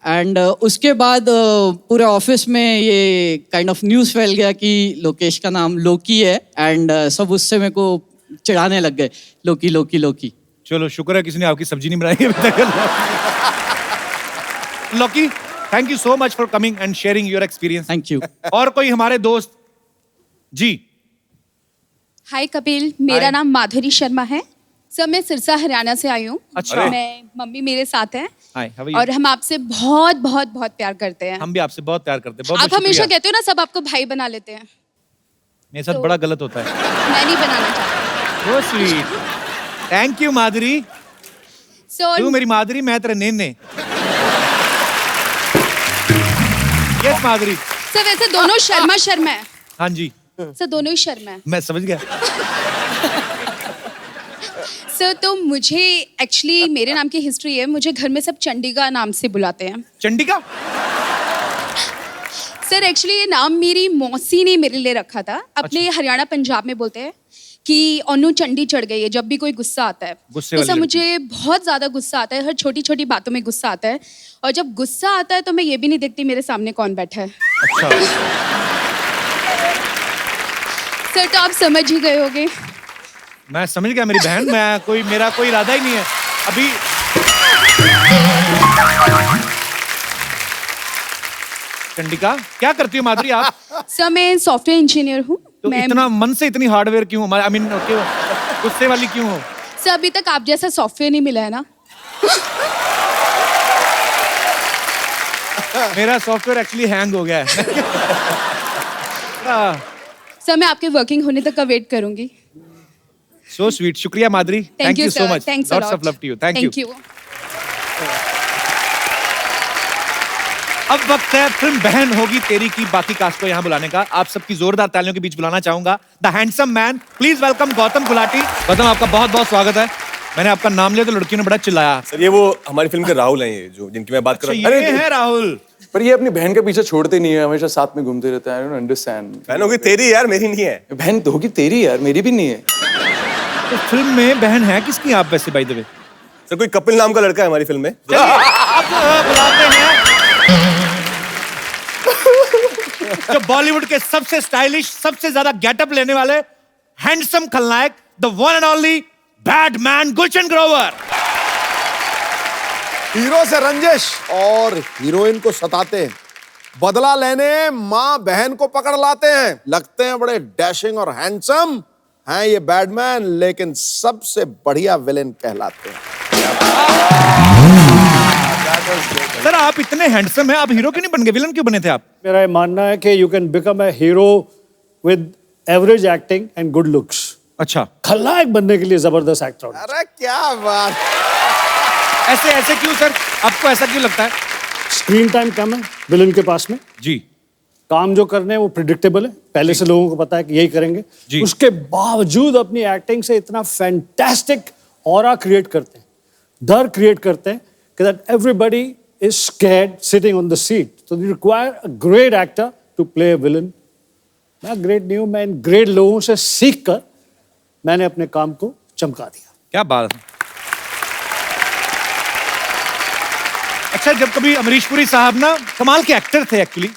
एंड उसके बाद पूरे ऑफिस में ये काइंड ऑफ न्यूज़ फैल गया कि लोकेश का नाम लोकी है एंड सब उससे मेरे को चिढ़ाने लग गए, लोकी लोकी लोकी। चलो शुक्र है किसी ने आपकी सब्जी नहीं बनाई अभी तक। लोकी, thank you so much for coming and sharing your experience. Thank you. और कोई हमारे दोस्त? जी। हाय कपिल, मेरा नाम माधुरी शर्मा है। सर मैं सिरसा हरियाणा से आई हूँ। अच्छा। मैं मम्मी मेरे साथ हैं। हाय, हाउ आर यू? और हम आपसे बहुत बहुत बहुत प्यार करते हैं। हम भी आपसे बहुत प्यार करते हैं। बहुत आप हमेशा कहते हो ना सब आपको भाई बना लेते हैं, मेरे साथ बड़ा गलत होता है। मैं नहीं बनाना चाहती। So sweet. थैंक यू माधुरी। तू मेरी माधुरी, मैं तेरे नेने। यस माधुरी। सर वैसे दोनों शर्मा है। हाँ जी। सर दोनों ही शर्मा है। मैं समझ गया। सर तो मुझे एक्चुअली मेरे नाम की हिस्ट्री है, मुझे घर में सब चंडिका नाम से बुलाते हैं। चंडिका? सर एक्चुअली ये नाम मेरी मौसी ने मेरे लिए रखा था। अपने हरियाणा पंजाब में बोलते हैं कि ओनू चंडी चढ़ गई है जब भी कोई गुस्सा आता है। तो सर मुझे बहुत ज्यादा गुस्सा आता है, हर छोटी छोटी बातों में गुस्सा आता है, और जब गुस्सा आता है तो मैं ये भी नहीं देखती मेरे सामने कौन बैठा है। अच्छा। सर तो आप समझ ही गए होगे। मैं समझ गया मेरी बहन, मेरा कोई इरादा ही नहीं है अभी। चंडिका, क्या करती हो माधुरी आप? सर मैं सॉफ्टवेयर इंजीनियर हूँ। तो इतना मन से इतनी हार्डवेयर क्यों? आई मीन गुस्से वाली क्यों हो? सर अभी तक आप जैसा सॉफ्टवेयर नहीं मिला है ना। मेरा सॉफ्टवेयर एक्चुअली हैंग हो गया है। सर मैं आपके वर्किंग होने तक का वेट करूंगी। सो स्वीट, शुक्रिया Madhuri. Thank you so much. Thanks lots of love to you. Thank you. अब वक्त है फिल्म बहन होगी तेरी की बाकी कास्ट को यहाँ बुलाने का। आप सबकी जोरदार तालियों के बीच बुलाना चाहूंगा the handsome man, please welcome Gautam Gulati. Gautam, आपका बहुत बहुत स्वागत है। मैंने आपका नाम लिया तो लड़कियों ने बड़ा चिल्लाया। सर ये वो हमारी फिल्म के राहुल हैं, ये जो जिनकी मैं बात कर रहा हूँ। ये है राहुल। पर ये अपनी बहन के पीछे छोड़ते नहीं है, हमेशा साथ में घूमते रहते हैं। I don't understand. बहन होगी तेरी यार, मेरी नहीं है। बहन तो होगी तेरी यार, मेरी भी नहीं है। तो फिल्म में बहन है किसकी आप वैसे बाय द वे? सर कोई कपिल नाम का लड़का है हमारी फिल्म में। अब बुलाते हैं जो बॉलीवुड के सबसे स्टाइलिश, सबसे ज्यादा गेटअप लेने वाले हैंडसम खलनायक, the one and only badman Gulshan Grover. Hero से रंजिश और हीरोइन को सताते हैं, बदला लेने माँ बहन को पकड़ लाते हैं, लगते हैं बड़े डैशिंग और हैंडसम हैं ये बैडमैन, लेकिन सबसे बढ़िया विलेन कहलाते हैं। सर आप इतने हैंडसम हैं, आप हीरो क्यों नहीं बन गए, विलन क्यों बने थे आप? मेरा ये मानना है कि you can become a hero with average acting and good looks. अच्छा, खलनायक बनने के लिए जबरदस्त एक्टर। अरे क्या बात, ऐसे ऐसे क्यों सर, आपको ऐसा क्यों लगता है? स्क्रीन टाइम कम है विलन के पास में जी, काम जो करने हैं वो प्रिडिक्टेबल है, पहले से लोगों को पता है कि यही करेंगे जी। उसके बावजूद अपनी एक्टिंग से इतना फैंटास्टिक ऑरा क्रिएट करते हैं, डर क्रिएट करते हैं कि that everybody is scared sitting on the seat. So they require a great actor to play a villain. मैं ग्रेट नहीं हूं, मैं इन ग्रेट लोगों से सीख कर मैंने अपने काम को चमका दिया। क्या बात है। अच्छा, जब कभी अमरीश पुरी साहब ना कमाल के एक्टर थे एक्चुअली,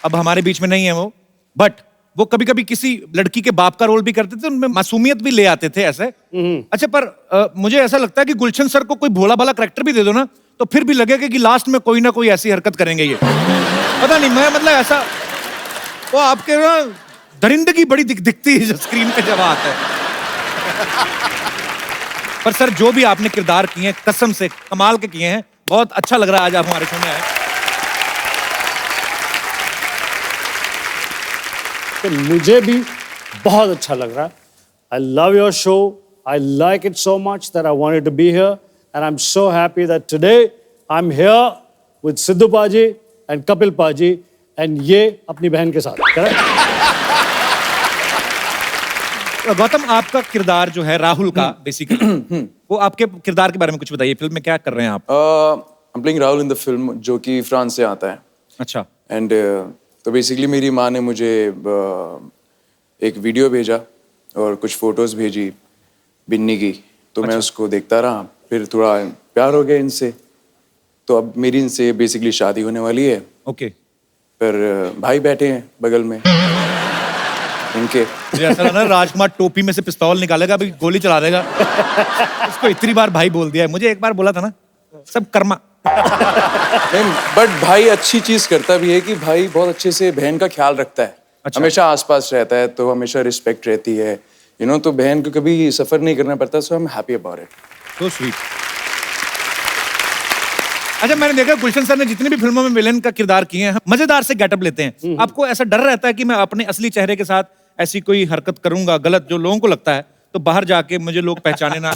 अब हमारे बीच में नहीं है वो, बट वो कभी कभी किसी लड़की के बाप का रोल भी करते थे, उनमें मासूमियत भी ले आते थे ऐसे। अच्छा, पर मुझे ऐसा लगता है कि गुलशन सर को कोई भोला भाला कैरेक्टर भी दे दो ना, तो फिर भी लगेगा कि लास्ट में कोई ना कोई ऐसी हरकत करेंगे ये। पता नहीं, मैं मतलब ऐसा, वो आपके ना दरिंदगी बड़ी दिखती है स्क्रीन पे जब आता है। पर सर जो भी आपने किरदार किए हैं कसम से कमाल के किए हैं, बहुत अच्छा लग रहा है आज आप हमारे शो में आए। तो मुझे भी बहुत अच्छा लग रहा है। I love your show. I like it so much that I wanted to be here, and I'm so happy that today I'm here with Sidhu Paji and Kapil Paji, and ये अपनी बहन के साथ। correct? गौतम, आपका किरदार जो है राहुल का बेसिकली, वो आपके किरदार के बारे में कुछ बताइए, फिल्म में क्या कर रहे हैं आप? I'm playing Rahul in the film, जो कि फ्रांस से आता है। अच्छा। एंड तो बेसिकली मेरी माँ ने मुझे एक वीडियो भेजा और कुछ फोटोज भेजी बिन्नी की, तो मैं उसको देखता रहा, फिर थोड़ा प्यार हो गया इनसे, तो अब मेरी इनसे बेसिकली शादी होने वाली है। ओके। पर भाई बैठे हैं बगल में इनके। मुझे ऐसा लगा राजकुमार टोपी में से पिस्तौल निकालेगा, अभी गोली चला देगा। उसको इतनी बार भाई बोल दिया है, मुझे एक बार बोला था ना, सब कर्मा। बट भाई अच्छी चीज करता भी है कि भाई बहुत अच्छे से बहन का ख्याल रखता है। अच्छा। हमेशा आसपास रहता है, तो हमेशा रिस्पेक्ट रहती है, यू नो, तो बहन को कभी सफर नहीं करना पड़ता। So I am happy about it. So sweet. अच्छा, मैंने देखा गुलशन सर ने जितनी भी फिल्मों में विलेन का किरदार किए हैं, मजेदार से गेटअप लेते हैं। आपको ऐसा डर रहता है कि मैं अपने असली चेहरे के साथ ऐसी कोई हरकत करूंगा गलत, जो लोगों को लगता है, तो बाहर जाके मुझे लोग पहचाने ना?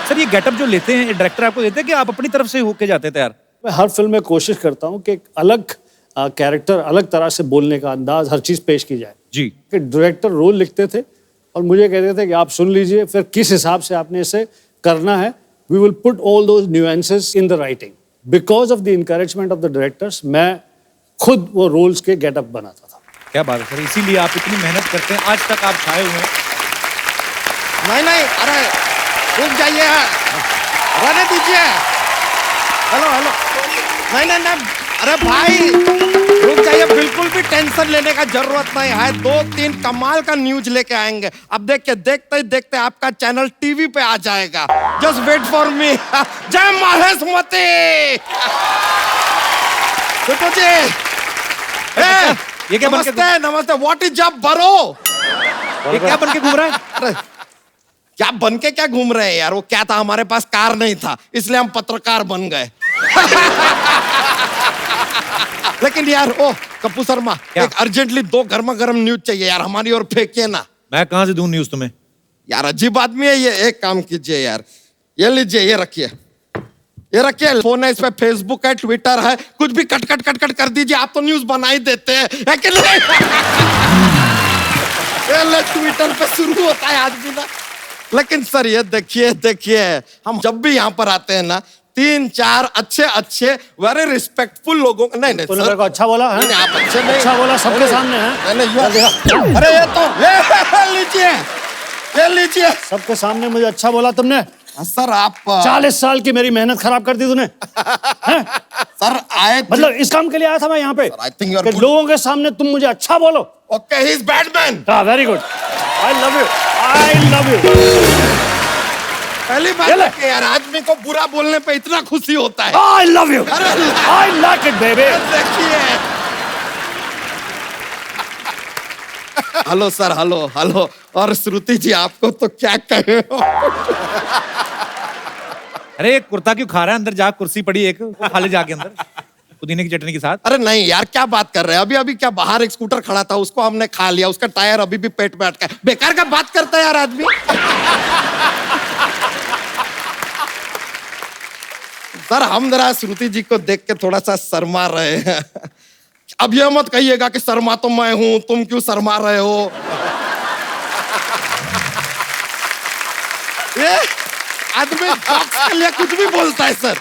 सर ये गेटअप जो लेते हैं डायरेक्टर आपको देते हैं कि आप अपनी तरफ से होके जाते हैं तैयार? मैं हर फिल्म में कोशिश करता हूँ कि एक अलग कैरेक्टर, अलग तरह से बोलने का अंदाज, हर चीज पेश की जाए जी। कि डायरेक्टर रोल लिखते थे और मुझे कहते थे कि आप सुन लीजिए, फिर किस हिसाब से आपने इसे करना है। We will put all those nuances in the writing. Because of the encouragement of the directors मैं खुद वो रोल्स के गेटअप बनाता था। क्या बात है सर, इसीलिए आप इतनी मेहनत करते हैं, आज तक आप छाए हुए हैं। नहीं, अरे रुक जाइए, रहने दीजिए। हेलो, नहीं, अरे भाई रुक जाइए, बिल्कुल भी टेंशन लेने का जरूरत नहीं है। 2-3 कमाल का न्यूज लेके आएंगे। अब देखिए, देखते ही देखते आपका चैनल टीवी पे आ जाएगा। Just wait for me. जय महेशमती। ये क्या नमस्ते, व्हाट इज जब बरो? ये क्या बन के घूम रहा है? अरे क्या बन के क्या घूम रहे हैं यार, वो क्या था, हमारे पास कार नहीं था, इसलिए हम पत्रकार बन गए। लेकिन यार, ओ कप्पू शर्मा, एक अर्जेंटली 2 गर्मा गर्म न्यूज चाहिए यार, हमारी ओर फेंकिए ना। मैं कहां से दूं न्यूज तुम्हें? यार अजीब आदमी है ये। एक काम कीजिए यार, ये लीजिए, ये रखिए, ये रखिए। फोन है, इस पे फेसबुक है, ट्विटर है, कुछ भी कट कर दीजिए, आप तो न्यूज बना ही देते हैं, है कि नहीं? ट्विटर पे शुरू होता है आदमी ना। लेकिन सर ये देखिए, हम जब भी यहाँ पर आते हैं ना, 3-4 अच्छे वेरी रिस्पेक्टफुल लोगों को, नहीं सर को अच्छा बोला है? नहीं, आप अच्छे नहीं, अच्छा बोला, सबके सामने है। अरे ये तो लीजिए, सबके सामने मुझे अच्छा बोला तुमने। सर आप 40 साल की मेरी मेहनत खराब कर दी तूने। सर आए मतलब इस काम के लिए आया था मैं यहाँ पे कि लोगों के सामने तुम मुझे अच्छा बोलो। Okay, he is Batman. हाँ, very good, I love you, I love you. पहली बात है कि यार आदमी को बुरा बोलने पे इतना खुशी होता है। आई love you, I like it baby. देखिए, हेलो सर, हेलो हेलो। और श्रुति जी आपको तो क्या कहे। अरे कुर्ता क्यों खा रहा है? अंदर जा, कुर्सी पड़ी एक, वो खा ले जाके अंदर पुदीने की चटनी के साथ। अरे नहीं यार, क्या बात कर रहे हैं? अभी अभी क्या बाहर एक स्कूटर खड़ा था, उसको हमने खा लिया, उसका टायर अभी भी पेट में अटका है। बेकार का बात करता है यार आदमी। सर हम जरा श्रुति जी को देख के थोड़ा सा शर्मा रहे हैं। अब यह मत कहिएगा कि शर्मा तो मैं हूं, तुम क्यों शर्मा रहे हो। ये आदमी जॉक्स के लिए कुछ भी बोलता है सर।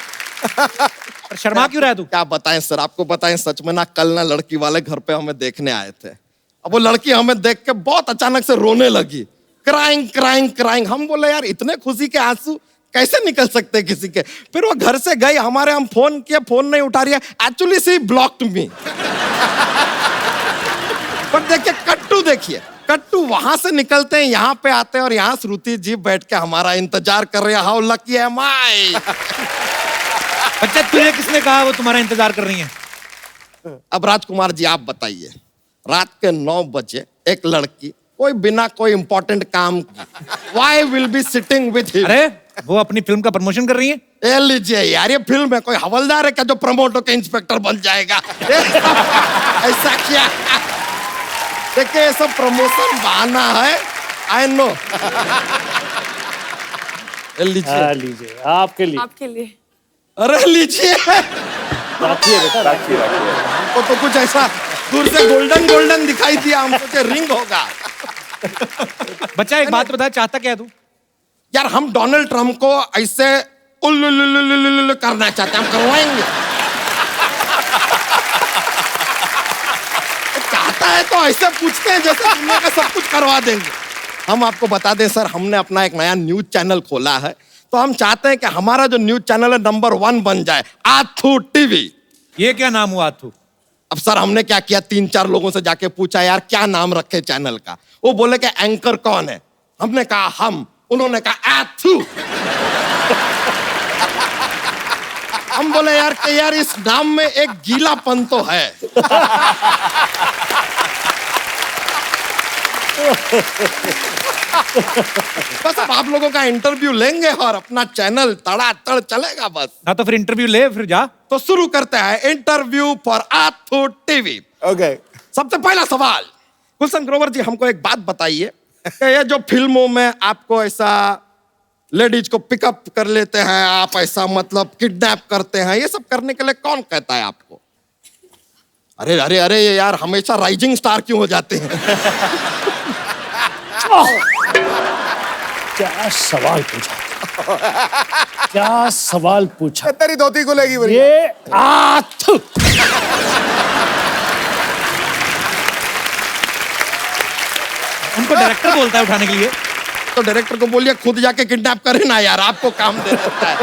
शर्मा क्यों रहा है तू? क्या बताएं सर, आपको बताएं सच में ना, कल ना लड़की वाले घर पे हमें देखने आए थे। अब वो लड़की हमें देख के बहुत अचानक से रोने लगी, क्राइंग क्राइंग क्राइंग। हम बोले यार इतने खुशी के आंसू कैसे निकल सकते हैं किसी के। फिर वो घर से गई, हमारे हम फोन किए, फोन नहीं उठा रही है। एक्चुअली सी ब्लॉक्ड मी। पर देखिए कट्टू, देखिए कट्टू वहां से निकलते हैं, यहाँ पे आते हैं और यहाँ श्रुति जी बैठ के हमारा इंतजार कर रहे हैं। हाउ लकी एम आई। बच्चा तुझे किसने कहा वो तुम्हारा इंतजार कर रही है? अब राजकुमार जी आप बताइए, रात के 9 बजे एक लड़की कोई बिना कोई इंपॉर्टेंट काम why will be sitting with him? अरे वो अपनी फिल्म का प्रमोशन कर रही है। ए लीजिए यार, ये फिल्म है, कोई हवलदार है क्या जो प्रमोट होकर इंस्पेक्टर बन जाएगा? ऐसा क्या? देखिए ये सब प्रमोशन बहाना है, आई नो। लीजिए लीजिए, आपके लिए, आपके लिए। अरे लीजिए, राखिए बेटा, राखिए राखिए। तो कुछ ऐसा दूर से गोल्डन गोल्डन दिखाई दिया, हम सोचे रिंग होगा। बच्चा एक बात बता, चाहता क्या है तू? यार हम डोनाल्ड ट्रम्प को ऐसे उल्लू करना चाहते हैं, हम करवाएंगे। चाहता है तो ऐसे पूछते हैं जैसे दुनिया का सब कुछ करवा देंगे। हम आपको बता दें सर, हमने अपना एक नया न्यूज चैनल खोला है, तो हम चाहते हैं कि हमारा जो न्यूज चैनल है नंबर 1 बन जाए, आथू टीवी। ये क्या नाम हुआ आथू? अब सर हमने क्या किया, 3-4 लोगों से जाके पूछा यार क्या नाम रखे चैनल का। वो बोले कि एंकर कौन है? हमने कहा हम, उन्होंने कहा आथू। हम बोले यार कि यार इस नाम में एक गीलापन तो है। बस अब आप लोगों का इंटरव्यू लेंगे और अपना चैनल तड़ातड़ चलेगा बस। हाँ तो फिर इंटरव्यू ले, फिर जा। तो शुरू करते हैं इंटरव्यू फॉर आथू टीवी। ओके, सबसे पहला सवाल, गुलशन ग्रोवर जी हमको एक बात बताइए कि ये जो फिल्मों में आपको ऐसा लेडीज को पिकअप कर लेते हैं, आप ऐसा मतलब किडनैप करते हैं, ये सब करने के लिए कौन कहता है आपको? अरे अरे अरे ये यार हमेशा राइजिंग स्टार क्यों हो जाते हैं? क्या सवाल पूछा, क्या सवाल पूछा। तेरी धोती को लेगी बढ़िया। ये आथू। उनको डायरेक्टर बोलता है उठाने के लिए। तो डायरेक्टर को बोलिए खुद जाके किडनैप करे ना यार, आपको काम दे देता है।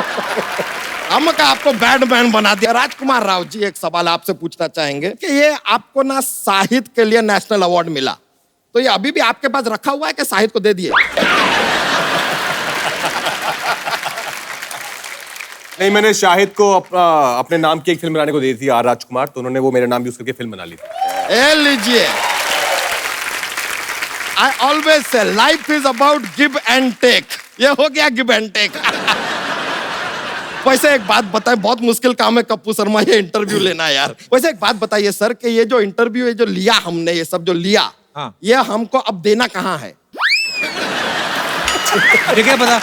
हम का आपको बैडमैन बना दिया। राजकुमार राव जी एक सवाल आपसे पूछना चाहेंगे कि ये आपको ना साहित्य के लिए नेशनल अवार्ड मिला, तो ये अभी भी आपके पास रखा हुआ है कि साहित्य को दे दिए? नहीं, मैंने शाहिद को अपने नाम की एक फिल्म बनाने को दी थी, आर राजकुमार, तो उन्होंने वो मेरा नाम यूज करके फिल्म बना ली थी। ए लीजिए, I always say life is about give and take. ये हो गया give and take. वैसे एक बात बताए, बहुत मुश्किल काम है कप्पू शर्मा ये इंटरव्यू लेना यार। वैसे एक बात बताइए सर कि ये जो इंटरव्यू है जो लिया हमने, ये सब जो लिया, हाँ। ये हमको अब देना कहाँ है? क्या पता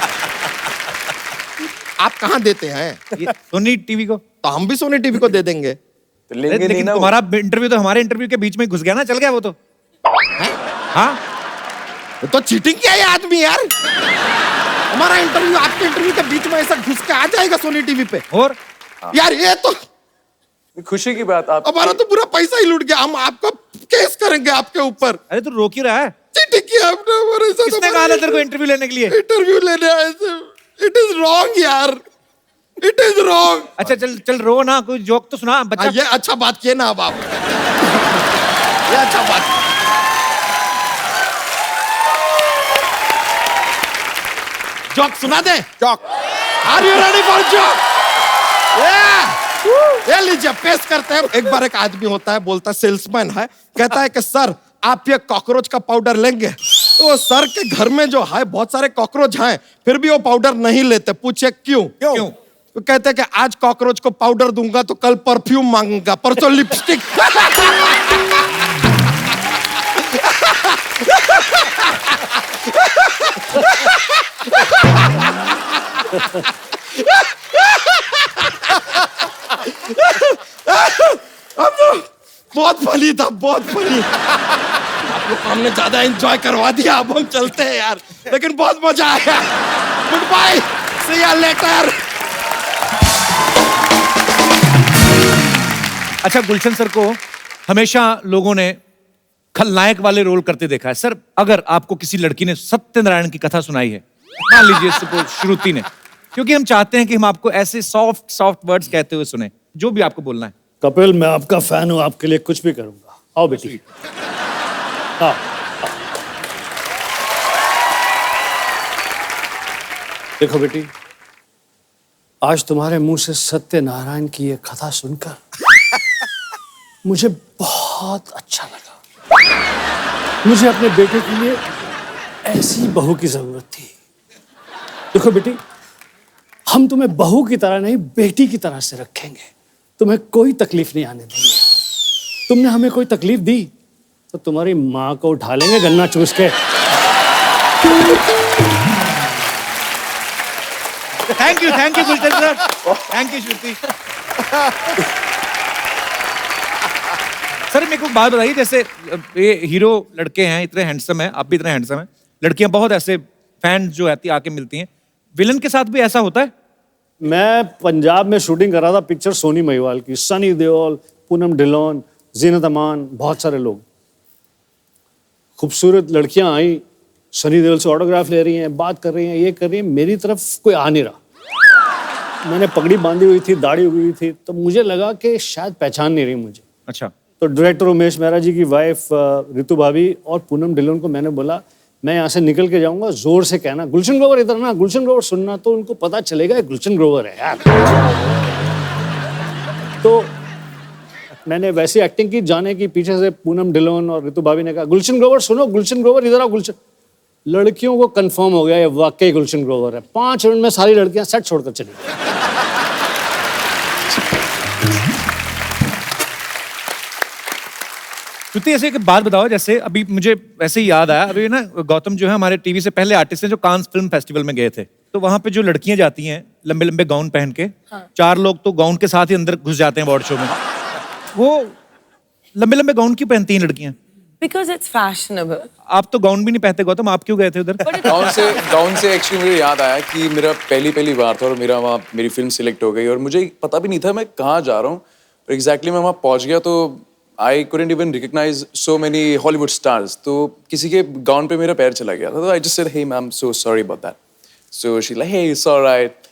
आप कहाँ देते हैं? सोनी टीवी को। तो हम भी सोनी टीवी को दे देंगे। तो लेंगे लेकिन तुम्हारा इंटरव्यू तो हमारे इंटरव्यू के बीच में घुस गया ना, चल गया वो तो। हाँ तो चीटिंग किया ये आदमी यार। हमारा इंटरव्यू आपके इंटरव्यू के बीच में ऐसा घुस के आ जाएगा सोनी टीवी पे। और यार ये तो खुशी की बात। आप हमारा तो पूरा पैसा ही लूट गया, हम आपको केस करेंगे आपके ऊपर। अरे तू रो क्यों रहा है? चीटिंग किया आपने हमारे साथ। किसने कहा था तेरे को इंटरव्यू लेने के लिए? इंटरव्यू लेने आए थे। इट इज रॉन्ग यार, इट इज रॉन्ग। अच्छा चल चल रो ना, कोई जोक तो सुना बच्चा। ये अच्छा बात किए ना अब आप, ये अच्छा बात। जोक सुना दे। Joke. Are you ready for joke? ये लीजिए पेश करते हैं। एक बार एक आदमी होता है, बोलता है, सेल्समैन है, कहता है कि सर आप ये कॉकरोच का पाउडर लेंगे? तो सर के घर में जो है बहुत सारे कॉकरोच हैं, फिर भी वो पाउडर नहीं लेते। पूछे क्यों? क्यों? तो कहते हैं कि आज कॉकरोच को पाउडर दूंगा तो कल परफ्यूम मांगूंगा, परसों लिपस्टिक। अब तो बहुत फनी था, बहुत फनी। आप लोग हमने ज्यादा एंजॉय करवा दिया, अब हम चलते हैं यार, लेकिन बहुत मजा आया। Goodbye, see you later. अच्छा, गुलशन सर को हमेशा लोगों ने खलनायक वाले रोल करते देखा है। सर, अगर आपको किसी लड़की ने सत्यनारायण की कथा सुनाई है, मान लीजिए श्रुति ने, क्योंकि हम चाहते हैं कि हम आपको ऐसे सॉफ्ट सॉफ्ट वर्ड्स कहते हुए सुने, जो भी आपको बोलना है। कपिल, मैं आपका फैन हूं, आपके लिए कुछ भी करूंगा। आओ बेटी। हाँ। देखो बेटी, आज तुम्हारे मुंह से सत्यनारायण की ये कथा सुनकर मुझे बहुत अच्छा लगा। मुझे अपने बेटे के लिए ऐसी बहू की जरूरत थी। देखो बेटी, हम तुम्हें बहू की तरह नहीं, बेटी की तरह से रखेंगे। तुम्हें कोई तकलीफ नहीं आने देंगे। तुमने हमें कोई तकलीफ दी तो तुम्हारी माँ को उठा लेंगे गन्ना चूस के। Thank you Gulshan sir, thank you Shruti. Sir, मेरे को बात बताइए, जैसे ये हीरो लड़के हैं, इतने हैंडसम हैं, आप भी इतने हैंडसम हैं, लड़कियां बहुत ऐसे फैंस जो आती आके मिलती हैं, विलन के साथ भी ऐसा होता है? मैं पंजाब में शूटिंग कर रहा था पिक्चर सोनी महिवाल की, सनी देओल, पूनम ढिल्लोन, जीनत अमान, बहुत सारे लोग। खूबसूरत लड़कियां आई, सनी देओल से ऑटोग्राफ ले रही हैं, बात कर रही हैं, ये कर रही हैं, मेरी तरफ कोई आ नहीं रहा। मैंने पगड़ी बांधी हुई थी, दाढ़ी उगी हुई थी, तो मुझे लगा कि शायद पहचान नहीं रही मुझे। अच्छा। तो डायरेक्टर उमेश मेहरा जी की वाइफ रितु भाभी और पूनम ढिल्लोन को मैंने बोला, मैं यहाँ से निकल के जाऊंगा, जोर से कहना गुलशन ग्रोवर इधर ना, गुलशन ग्रोवर सुनना, तो उनको पता चलेगा गुलशन ग्रोवर है यार। तो मैंने वैसी एक्टिंग की, जाने की, पीछे से पूनम ढिल्लोन और रितु भाभी ने कहा गुलशन ग्रोवर सुनो, गुलशन ग्रोवर इधर आओ, गुलशन। लड़कियों को कंफर्म हो गया ये वाकई गुलशन ग्रोवर है। 5 मिनट में सारी लड़कियां सेट छोड़कर चली गई। श्रुति, ऐसे एक बात बताओ, जैसे अभी मुझे वैसे ही याद आया, अभी ना गौतम जो है हमारे टीवी से पहले आर्टिस्ट हैं जो कांस फिल्म फेस्टिवल में गए थे, तो वहां पे जो लड़कियां जाती हैं लंबे लंबे गाउन पहन के, 4 लोग तो गाउन के साथ ही अंदर घुस जाते हैं अवार्ड शो में। वो लंबे लंबे गाउन क्यों पहनती हैं लड़कियां? Because it's fashionable. आप तो गाउन भी नहीं पहनते गौतम, आप क्यों गए थे उधर? गाउन से एक्चुअली मुझे याद आया कि मेरा पहली बार था और मेरी फिल्म सिलेक्ट हो गई और मुझे पता भी नहीं था मैं कहाँ जा रहा हूँ। और एग्जैक्टली मैं वहाँ पहुँच गया तो I couldn't even recognize so many Hollywood stars. तो किसी के गाउन पे मेरा पैर चला गया था, तो I just said, hey ma'am, so sorry about that. So she's like, hey, it's all right.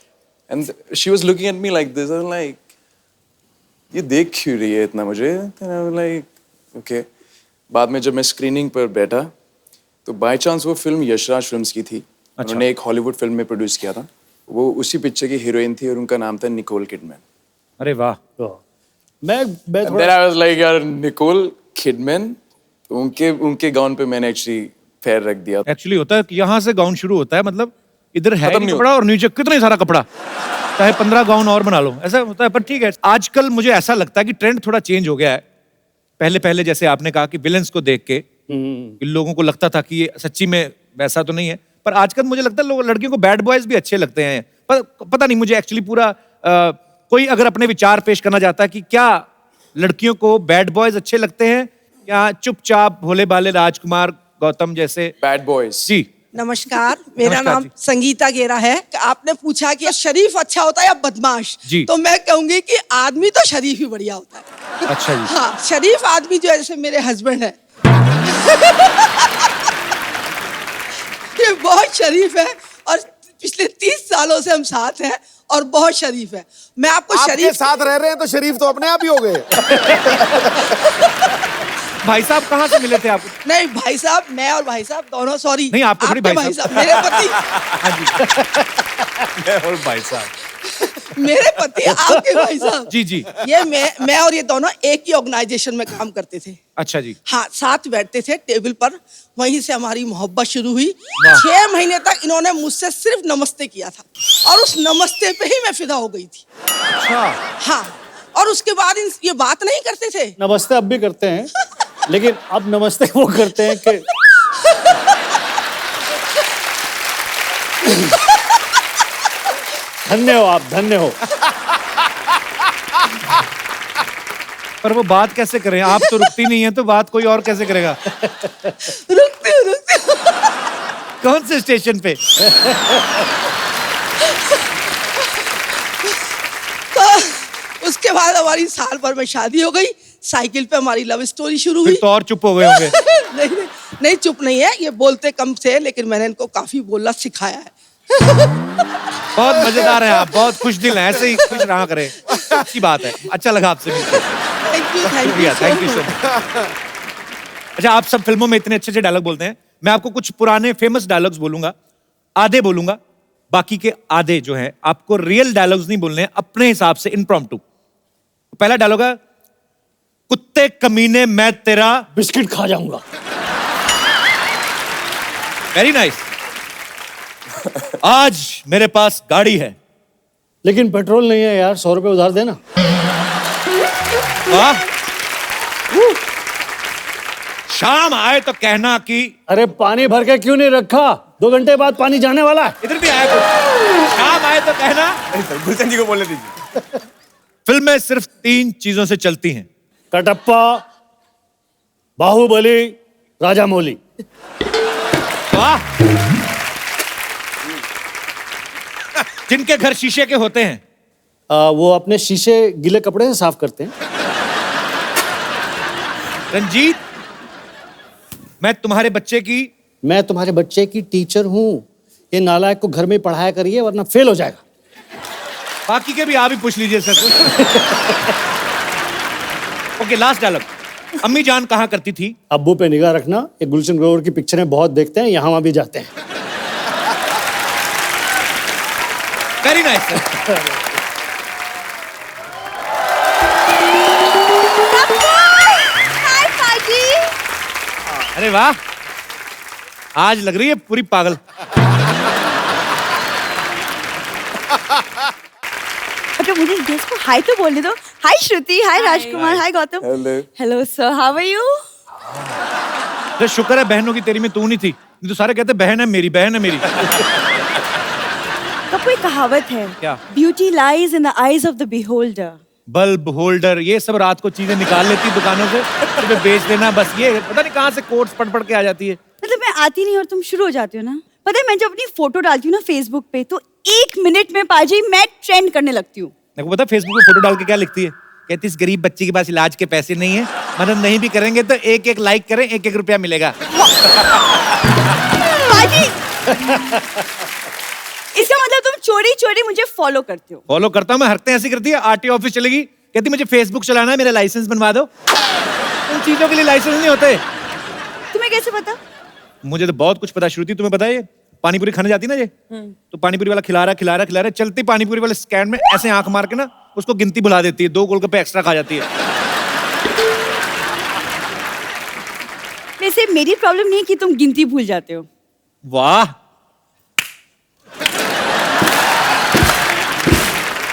And she was looking at me like this. I'm like, ये देख क्यों रही है इतना मुझे? And I'm like, okay. बाद में जब मैं स्क्रीनिंग पर बैठा तो बाय चांस वो फिल्म यशराज फिल्म्स की थी। उन्होंने एक हॉलीवुड फिल्म में प्रोड्यूस किया था, वो उसी पिक्चर की हीरोइन थी और उनका नाम था निकोल किडमैन। अरे वाह। मैं Then I was like, यार निकोल किडमैन, उनके गाउन पे मैंने एक्चुअली पैर रख दिया। एक्चुअली होता है कि यहाँ से गाउन शुरू होता है, मतलब इधर है नहीं कपड़ा और नीचे कितना सारा कपड़ा, चाहे 15 गाउन और बना लो, ऐसा होता है। पर ठीक है, आजकल मुझे ऐसा लगता है कि ट्रेंड थोड़ा चेंज हो गया है। पहले जैसे आपने कहा कि विलेंस को देख के लोगों को लगता था कि ये सच्ची में वैसा तो नहीं है, पर आजकल मुझे लगता है लड़कियों को बैड बॉयज भी अच्छे लगते हैं। पर पता नहीं, मुझे एक्चुअली पूरा कोई अगर अपने विचार पेश करना चाहता है कि क्या लड़कियों को बैड बॉयज अच्छे लगते हैं या चुपचाप भोले भाले राजकुमार गौतम जैसे बैड बॉयज? जी नमस्कार, मेरा नाम संगीता गेरा है। आपने पूछा कि शरीफ अच्छा होता है या बदमाश, तो मैं कहूंगी कि आदमी तो शरीफ ही बढ़िया होता है। अच्छा जी। हाँ, शरीफ आदमी जो है, जैसे मेरे हस्बैंड है ये बहुत शरीफ है और पिछले 30 सालों से हम साथ हैं और बहुत शरीफ है। मैं आपको आपके शरीफ साथ रह रहे हैं तो शरीफ तो अपने आप ही हो गए। भाई साहब कहाँ से मिले थे आप? नहीं भाई साहब, मैं और भाई साहब दोनों, सॉरी नहीं, आपके थोड़ी भाई साहब। मेरे पति मैं और भाई साहब, मेरे पति आपके भाई साहब। जी जी। ये मैं और ये दोनों एक ही ऑर्गेनाइजेशन में काम करते थे। अच्छा जी। हाँ, साथ बैठते थे टेबल पर, वहीं से हमारी मोहब्बत शुरू हुई। वाह। 6 महीने तक इन्होंने मुझसे सिर्फ नमस्ते किया था और उस नमस्ते पे ही मैं फिदा हो गई थी। अच्छा। हाँ, और उसके बाद ये बात नहीं करते थे। नमस्ते अब भी करते हैं, लेकिन अब नमस्ते वो करते हैं कि धन्य हो आप, धन्य हो। पर वो बात कैसे करें? आप तो रुकती नहीं है, तो बात कोई और कैसे करेगा? रुकती हूँ। कौन से स्टेशन पे? तो उसके बाद हमारी साल भर में शादी हो गई। साइकिल पे हमारी लव स्टोरी शुरू हुई। फिर तो और चुप हो गए होंगे। नहीं, नहीं चुप नहीं है, ये बोलते कम थे, लेकिन मैंने इनको काफी बोलना सिखाया है। बहुत मजेदार है आप, बहुत खुश दिल हैं, ऐसे ही खुश रहा करें। अच्छी बात है, अच्छा लगा आपसे मिलकर। Thank you so much. अच्छा, आप सब फिल्मों में इतने अच्छे अच्छे डायलॉग बोलते हैं, मैं आपको कुछ पुराने फेमस डायलॉग्स बोलूंगा, आधे बोलूंगा, बाकी के आधे जो है आपको रियल डायलॉग्स नहीं बोलने हैं, अपने हिसाब से इम्प्रॉम्प्टू। पहला डायलॉग है, कुत्ते कमीने मैं तेरा बिस्किट खा जाऊंगा। Very nice. आज मेरे पास गाड़ी है, लेकिन पेट्रोल नहीं है यार, 100 रुपए उधार देना। वाह। शाम आए तो कहना कि अरे पानी भर के क्यों नहीं रखा, 2 घंटे बाद पानी जाने वाला है। इधर भी आया कुछ। शाम आए तो कहना। गुलशन जी को बोलने दीजिए। फिल्में सिर्फ 3 चीजों से चलती हैं, कटप्पा, बाहुबली, राजामौली। वाह। जिनके घर शीशे के होते हैं, वो अपने शीशे गीले कपड़े से साफ करते हैं। रंजीत, मैं तुम्हारे बच्चे की टीचर हूँ। ये नालायक को घर में पढ़ाया करिए वरना फेल हो जाएगा। बाकी के भी आप ही पूछ लीजिए सर। Okay, last dialogue. अम्मी जान कहाँ करती थी? अब्बू पे निगाह रखना, ये गुलशन ग्रोवर की पिक्चरें बहुत देखते हैं, यहाँ वहाँ भी जाते हैं। Very nice sir. अरे वाह, आज लग रही है पूरी पागल। अच्छा, मुझे गेस्ट को हाय तो बोलने दो। Hi Shruti, hi Rajkumar, hi Gautam. Hello sir, how are you? तो शुक्र है बहनों की तेरी में तू नहीं थी, नहीं तो सारे कहते बहन है मेरी, बहन है मेरी। तो कोई कहावत है, क्या? Beauty lies in the eyes of the beholder. Bulb holder, ये सब रात को चीजें निकाल लेती दुकानों से, तुम्हें बेच देना, बस ये पता नहीं कहाँ से कोट्स पढ़ के आ जाती है। मतलब मैं आती नहीं और तुम शुरू हो जाती हो ना। पता है, मैं जब अपनी फोटो डालती हूँ ना फेसबुक पे, तो 1 मिनट में पाजी मैं ट्रेंड करने लगती हूँ। देखो पता फेसबुक पे फोटो डाल के क्या लिखती है? कहती इस गरीब बच्चे के पास इलाज के पैसे नहीं है, मदद नहीं भी करेंगे तो 1-1 लाइक करें, 1-1 रुपया मिलेगा। पाजी, इसका मतलब तुम चोरी चोरी मुझे फॉलो करते हो? फॉलो करता हूँ मैं, हरकतें ऐसी करती है। आरटीओ ऑफिस चलेगी, कहती मुझे फेसबुक चलाना है, मेरा लाइसेंस बनवा दो। उन चीजों के लिए लाइसेंस नहीं होते। तुम्हें कैसे पता? मुझे तो बहुत कुछ पता। श्रुति, तुम्हें पता है ये पानीपुरी खाने जाती ना ये, तो पानीपुरी वाला खिला रहा है, चलती पानीपुरी वाले स्टैंड में ऐसे आंख मार के ना उसको गिनती भुला देती है, 2 गोलगप्पे एक्स्ट्रा खा जाती है। वैसे मेरी प्रॉब्लम नहीं है कि तुम गिनती भूल जाते हो। वाह,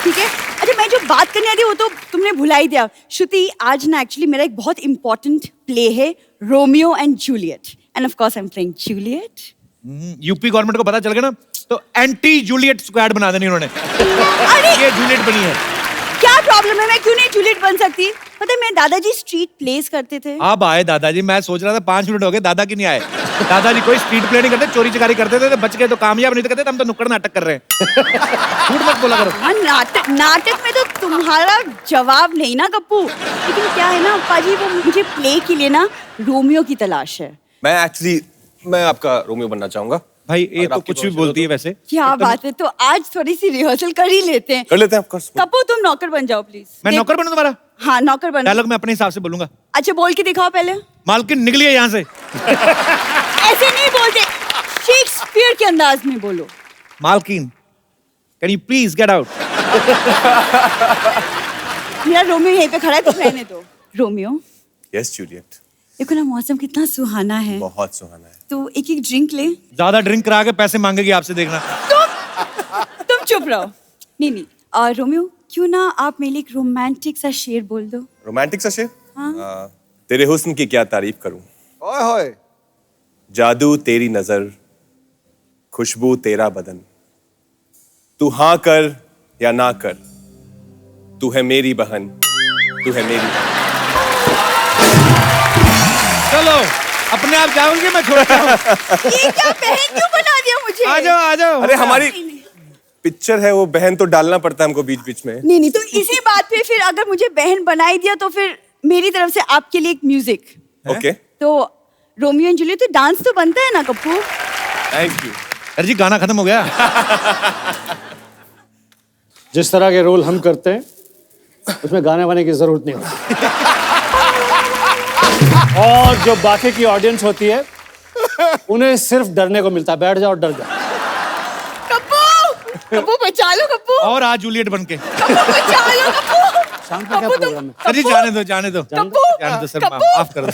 ठीक है। अच्छा, मैं जो बात करने आती वो तो तुमने भुला ही दिया। श्रुति, आज ना एक्चुअली मेरा एक बहुत इंपॉर्टेंट प्ले है, Romeo and Juliet, end of course I am playing Juliet. UP government को पता चल गया ना, तो एंटी जूलियट स्क्वाड बना देनी उन्होंने। ये जूलियट बनी है। क्या प्रॉब्लम है, मैं क्यों नहीं जूलियट बन सकती? पता है, मेरे दादाजी स्ट्रीट प्लेस करते थे। अब आए दादाजी, मैं सोच रहा था 5 मिनट हो गए दादा की नहीं आए। दादाजी कोई स्ट्रीट प्ले नहीं करते, चोरी चकारी करते थे, बच गए तो कामयाब, नहीं तो कहते हम तो नुक्कड़ नाटक कर रहे हैं। झूठ मत बोला करो। हाँ, नाटक में तो तुम्हारा जवाब नहीं ना गप्पू। लेकिन क्या है ना पाजी, वो मुझे प्ले के लिए ना रोमियो की तलाश है। मैं आपका रोमियो बनना चाहूंगा। भाई ये तो कुछ भी बोलती है वैसे। क्या बात है, तो आज थोड़ी सी रिहर्सल कर ही लेते हैं। कर लेते हैं, of course। कप्पू तुम नौकर बन जाओ प्लीज। मैं नौकर बनूं तुम्हारा? हाँ नौकर बन। डायलॉग मैं अपने हिसाब से बोलूंगा। अच्छा बोल के दिखाओ पहले। मालकिन निकलिए यहाँ से। ऐसे नहीं बोलते, शेक्सपियर के अंदाज में बोलो। मालकिन can you please get out. मेरा रोमियो यहीं पे खड़ा है, कुछ रहने दो। Romeo yes Juliet. देखो ना मौसम कितना सुहाना है। बहुत सुहाना है। तो एक एक ड्रिंक ले। ज्यादा ड्रिंक करा के पैसे मांगेगी आपसे, देखना। तुम चुप रहो। नहीं और रोमियो क्यों ना आप मेरे लिए एक रोमांटिक सा शेर बोल दो। रोमांटिक सा शेर? हाँ। तेरे हुस्न की क्या तारीफ करूं। ओए होए। जादू तेरी नजर, खुशबू तेरा बदन, तू हाँ कर या ना कर, तू है मेरी बहन, तू है मेरी। चलो अपने आप जाओगे, मैं छोड़ता हूँ। ये क्या बहन क्यों बना दिया मुझे? आ जाओ आ जाओ। अरे हमारी पिक्चर है वो, बहन तो डालना पड़ता है हमको बीच बीच में। नहीं तो इसी बात पे फिर अगर मुझे बहन बनाई दिया तो फिर मेरी तरफ से आपके लिए एक म्यूजिक। ओके। तो रोमियो एंड जूलियट तो डांस तो बनता है ना कप्पू? Thank you. अरे जी गाना खत्म हो गया। जिस तरह के रोल हम करते हैं उसमें गाने वाने की जरूरत नहीं होती। और जो बाकी की ऑडियंस होती है उन्हें सिर्फ डरने को मिलता है, बैठ जाओ डर जाओ। कप्पू बचा लो कप्पू। और आज जूलियट बन के। बचा लो कप्पू। शाम का क्या प्रोग्राम है? अरे जाने दो जाने दो जाने दो सर, माफ कर दो।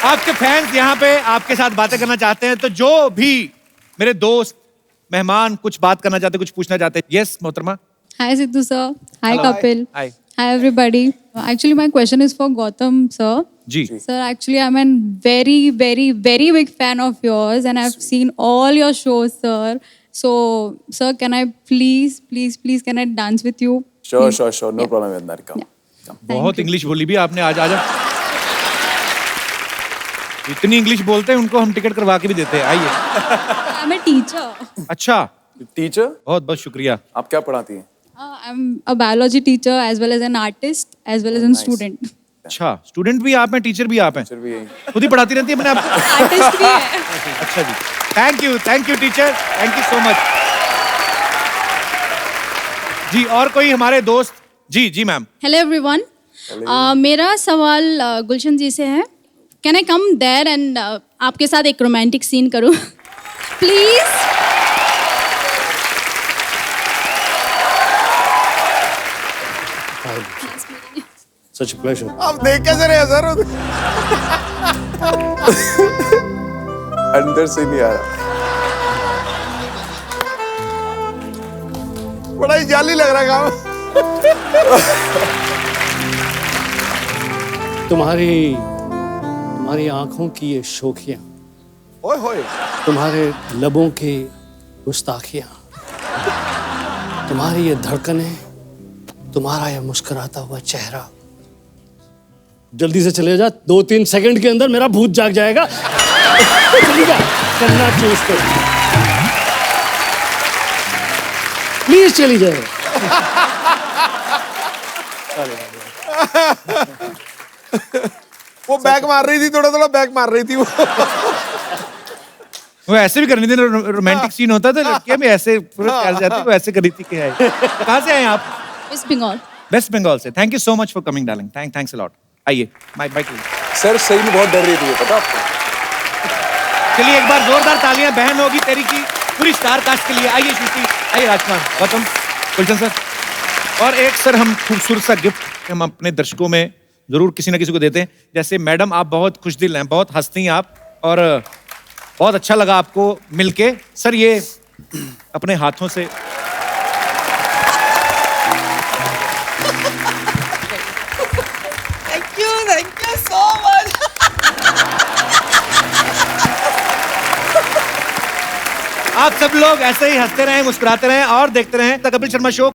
आपके फैंस यहाँ पे आपके साथ बातें करना चाहते हैं, तो जो भी मेरे दोस्त मेहमान कुछ बात करना चाहते, कुछ पूछना चाहते हैं। यस मोहतरमा। Hi Sidhu sir. Hi Hello. Kapil. Hi. Hi everybody. Actually my question is for Gautam sir. जी. Sir, actually I'm a very big fan of yours and I've seen all your shows sir. So sir, can I please can I dance with you? Sure. No problem with that. Come. बहुत English बोली भी आपने आज। आ जाओ। इतनी English बोलते हैं, उनको हम टिकट करवा के भी देते हैं। आइए। I'm a teacher. अच्छा टीचर, बहुत बहुत शुक्रिया। आप क्या पढ़ाती हैं? I'm a biology teacher as well as an artist as well as a student. अच्छा स्टूडेंट भी आप हैं, टीचर भी आप हैं? टीचर भी हैं। खुद ही पढ़ाती रहती है अपने आप को? आर्टिस्ट भी है। अच्छा जी, thank you teacher, thank you so much जी। और कोई हमारे दोस्त? जी मैम। Hello everyone. मेरा सवाल गुलशन जी से है। Can I come there and आपके साथ एक रोमांटिक सीन करूं? Please. Such a pleasure. अब देख कैसे रहे सर? अंदर से नहीं आ रहा। बड़ा ही जाली लग रहा है काम। तुम्हारी आंखों की ये शोखियां, ओए होए। तुम्हारे लबों की गुस्ताखियां, तुम्हारी ये धड़कनें, तुम्हारा ये मुस्कुराता हुआ चेहरा। जल्दी से चले जा, 2-3 सेकंड के अंदर मेरा भूत जाग जाएगा। करना चूज कर, प्लीज चली जाए। वो बैक मार रही थी, थोड़ा बैक मार रही थी वो ऐसे भी करनी थी। रोमांटिक सीन होता था, लड़कियां भी ऐसे पूरा कर जाती, वो ऐसे करी थी। क्या है? कहाँ से आए आप? West Bengal. वेस्ट बंगाल से। Thank you so much for coming darling, thanks a lot. आइए माइक बाइक। सर सही में बहुत डर रही थी, पता आपको? चलिए एक बार जोरदार तालियां बहन होगी तेरी की पूरी स्टार कास्ट के लिए। आइए श्रुति, आइए राजकुमार, गौतम, गुलशन सर। और एक सर हम खूबसूरत सा गिफ्ट हम अपने दर्शकों में जरूर किसी ना किसी को देते हैं। जैसे मैडम आप बहुत खुश दिल हैं, बहुत हंसती हैं आप, और बहुत अच्छा लगा आपको मिलके। सर ये अपने हाथों से Thank you so much. आप सब लोग ऐसे ही हंसते रहें, मुस्कुराते रहें और देखते रहें द कपिल शर्मा शो।